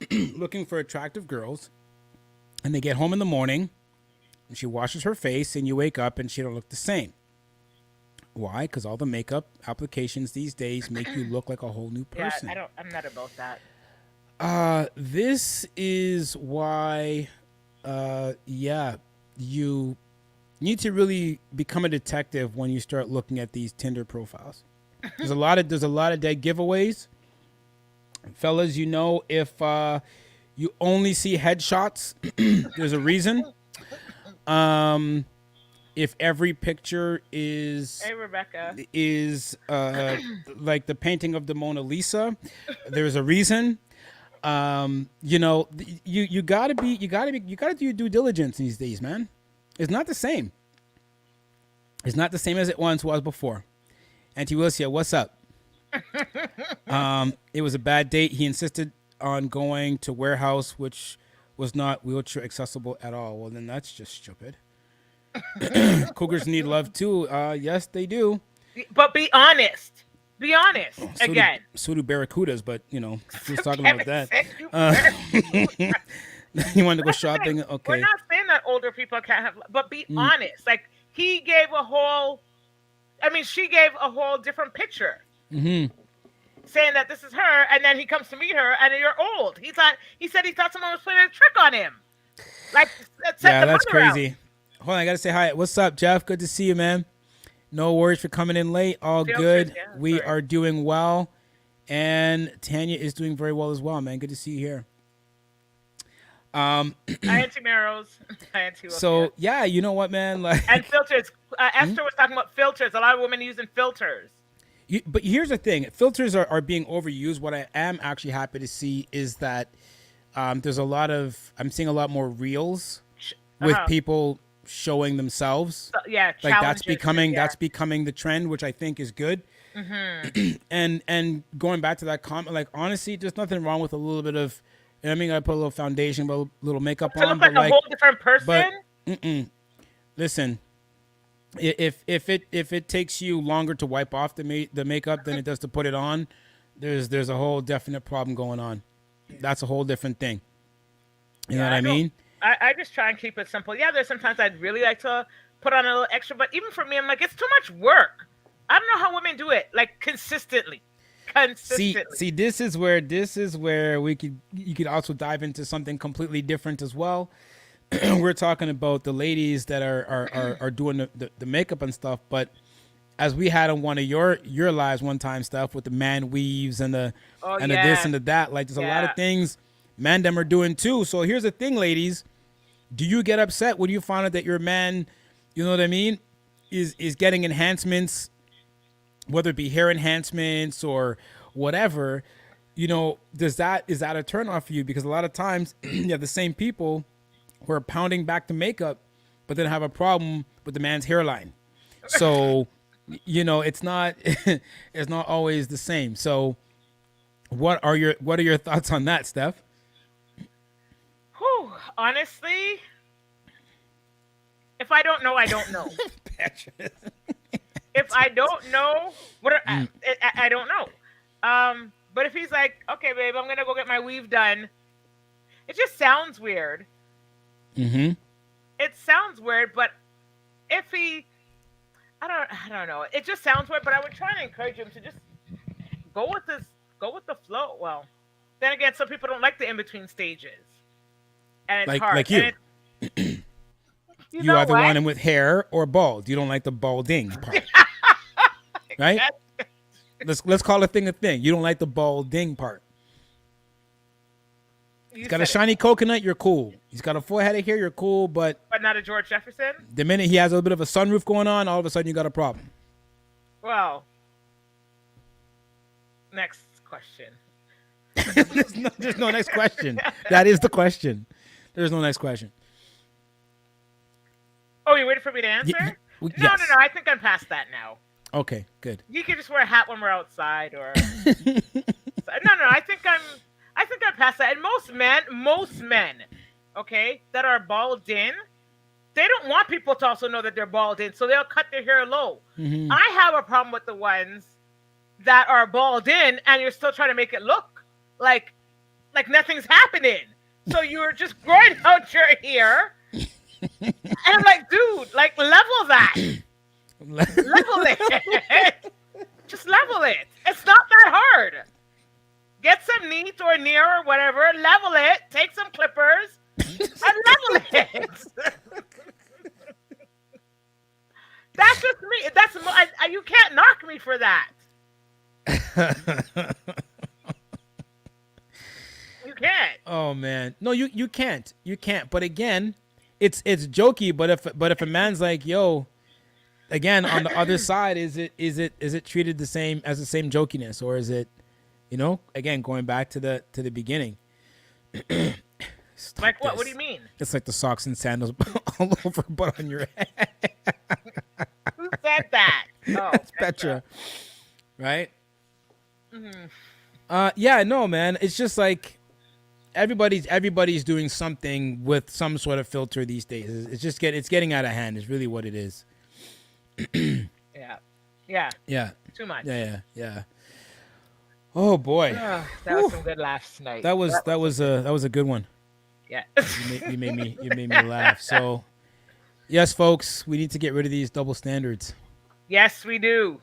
looking for attractive girls and they get home in the morning and she washes her face and you wake up and she don't look the same? Why? Because all the makeup applications these days make you look like a whole new person.
Yeah, I'm not about that.
This is why, you need to really become a detective when you start looking at these Tinder profiles. There's a lot of dead giveaways, fellas. You know, if you only see headshots, there's a reason. If every picture is
Hey, Rebecca.
like the painting of the Mona Lisa, there's a reason. You know, you gotta do your due diligence these days, man. It's not the same. It's not the same as it once was before. Auntie Wilcia, what's up? It was a bad date. He insisted on going to warehouse, which was not wheelchair accessible at all. Well, then that's just stupid. Cougars need love too. Yes, they do.
But be honest. Be honest. Again.
So do barracudas, but you know, who's talking
Kevin
about
said
that? You wanted to go shopping? Okay.
We're not saying that older people can't have, but be honest. Like she gave a whole different picture.
Mm-hmm.
Saying that this is her, and then he comes to meet her, and you're old. He said he thought someone was playing a trick on him. Like,
yeah, that's crazy. Hold on, I gotta say hi. What's up, Jeff? Good to see you, man. No worries for coming in late. All good.
Yeah,
we are doing well, and Tanya is doing very well as well, man. Good to see you here.
Hi, Auntie Marrows. Hi, Auntie Wilkia.
So yeah, you know what, man? Like,
and filters. Esther was talking about filters. A lot of women using filters.
But here's the thing: filters are being overused. What I am actually happy to see is that there's I'm seeing a lot more reels with people showing themselves.
So, yeah,
like that's becoming the trend, which I think is good. Mm-hmm. and going back to that comment, like honestly, there's nothing wrong with a little bit of. I mean, I put a little foundation, a little makeup on,
look like a whole different person.
But listen. If it takes you longer to wipe off the makeup than it does to put it on, there's a whole definite problem going on. That's a whole different thing. You know what I mean?
I just try and keep it simple. Yeah, there's sometimes I'd really like to put on a little extra, but even for me, I'm like, it's too much work. I don't know how women do it, like consistently.
See, this is where you could also dive into something completely different as well. We're talking about the ladies that are doing the makeup and stuff, but as we had on one of your lives one time stuff with the man weaves and the this and the that, like there's a lot of things man them are doing too. So here's the thing, ladies, do you get upset when you find out that your man, you know what I mean, is getting enhancements, whether it be hair enhancements or whatever? You know, is that a turn off for you? Because a lot of times you have the same people who are pounding back the makeup, but then have a problem with the man's hairline. So, you know, it's not always the same. So, what are your thoughts on that, Steph?
Whew, honestly, if I don't know, I don't know. If I don't know, I don't know. But if he's like, okay, babe, I'm gonna go get my weave done, it just sounds weird.
Mm-hmm.
It sounds weird, but if I don't know. It just sounds weird, but I would try to encourage him to just go with the flow. Well, then again, some people don't like the in-between stages. And it's hard.
Like you. You either want him with hair or bald. You don't like the balding part. Right? Let's call a thing a thing. You don't like the balding part. He's got a shiny coconut, you're cool. He's got a full head of hair, you're cool, but
not a George Jefferson?
The minute he has a little bit of a sunroof going on, all of a sudden you got a problem.
Well, next question.
There's no next question. That is the question. There's no next question.
Oh, you waiting for me to answer? No, no, no. I think I'm past that now.
Okay, good.
You can just wear a hat when we're outside, or no. I think I'm past that. And most men, okay, that are bald in, they don't want people to also know that they're bald in, so they'll cut their hair low.
Mm-hmm.
I have a problem with the ones that are bald in, and you're still trying to make it look like nothing's happening. So you're just growing out your hair, and I'm like, dude, like level that. Level it. Just level it. It's not that hard. Get some neat or near or whatever. Level it. Take some clippers and level it. That's just me. You can't knock me for that. You can't.
Oh man, no, you can't. You can't. But again, it's jokey. But if a man's like, yo. Again, on the other side, is it treated the same as the same jokiness, or is it, again going back to the beginning?
Like what? What do you mean?
It's like the socks and sandals all over, but on your head.
Who said that? Oh,
that's Petra, right?
Mm-hmm.
Yeah, no, man. It's just like everybody's doing something with some sort of filter these days. It's getting out of hand. Is really what it is.
Yeah. Too much.
Yeah. Oh boy,
that was some good laughs tonight.
That was a good one.
Yeah.
You made me laugh. So, yes, folks, we need to get rid of these double standards.
Yes, we do.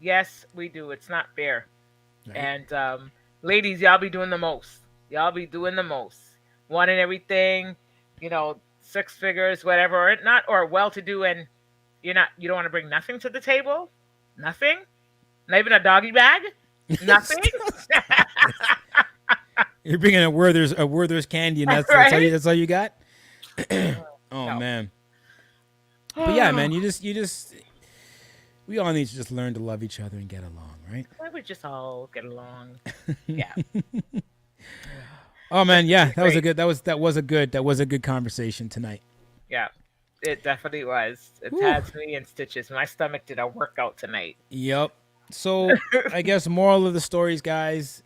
It's not fair. Right. And ladies, y'all be doing the most. Wanting everything, 6 figures, whatever, or well-to-do, and you don't want to bring nothing to the table? Nothing? Not even a doggy bag? Nothing?
You're bringing a Werther's candy, and that's all you got? Oh, man. But yeah, man, you just we all need to just learn to love each other and get along, right?
I would just all get along. Yeah.
Oh man, yeah, that was a good conversation tonight.
Yeah. It definitely was. It has me in stitches. My stomach did a workout tonight.
Yep. So I guess moral of the stories, guys,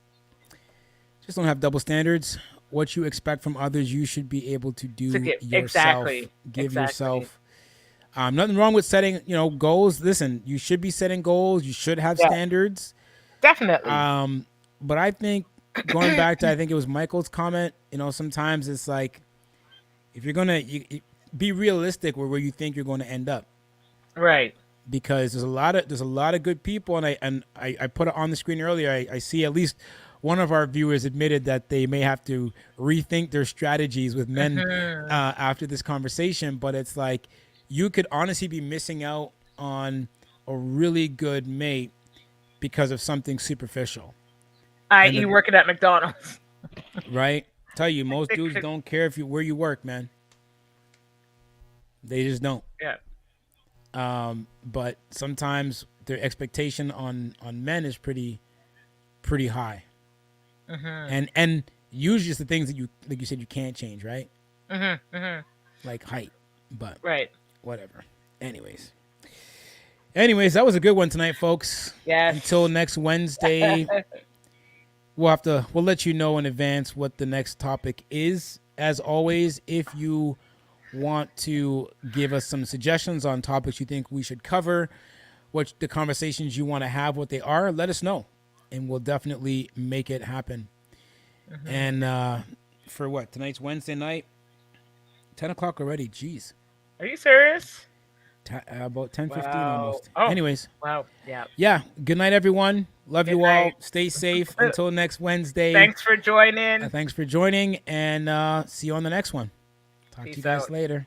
just don't have double standards. What you expect from others, you should be able to do yourself.
Exactly.
Give yourself. Nothing wrong with setting, goals. Listen, you should be setting goals. You should have standards.
Definitely.
But I think going back to, I think it was Michael's comment, sometimes it's like, if you're going to be realistic where you think you're going to end up.
Right.
Because there's a lot of good people, and I put it on the screen earlier. I see at least one of our viewers admitted that they may have to rethink their strategies with men after this conversation. But it's like, you could honestly be missing out on a really good mate because of something superficial.
I.e. working at McDonald's.
Right? Tell you, most dudes don't care where you work, man. They just don't.
Yeah.
But sometimes their expectation on men is pretty high. And usually it's the things that like you said, you can't change, right? Like height, but
right.
Whatever. Anyways, that was a good one tonight, folks.
Yes.
Until next Wednesday, we'll let you know in advance what the next topic is. As always, if you want to give us some suggestions on topics you think we should cover, what the conversations you want to have, what they are, let us know, and we'll definitely make it happen. And for what, tonight's Wednesday night, 10 o'clock already. Jeez.
Are you serious?
About 10:15 almost.
Oh.
Anyways.
Wow.
Yeah. Good night, everyone. Love you all. Stay safe until next Wednesday.
Thanks for joining.
And see you on the next one. Talk to you guys later.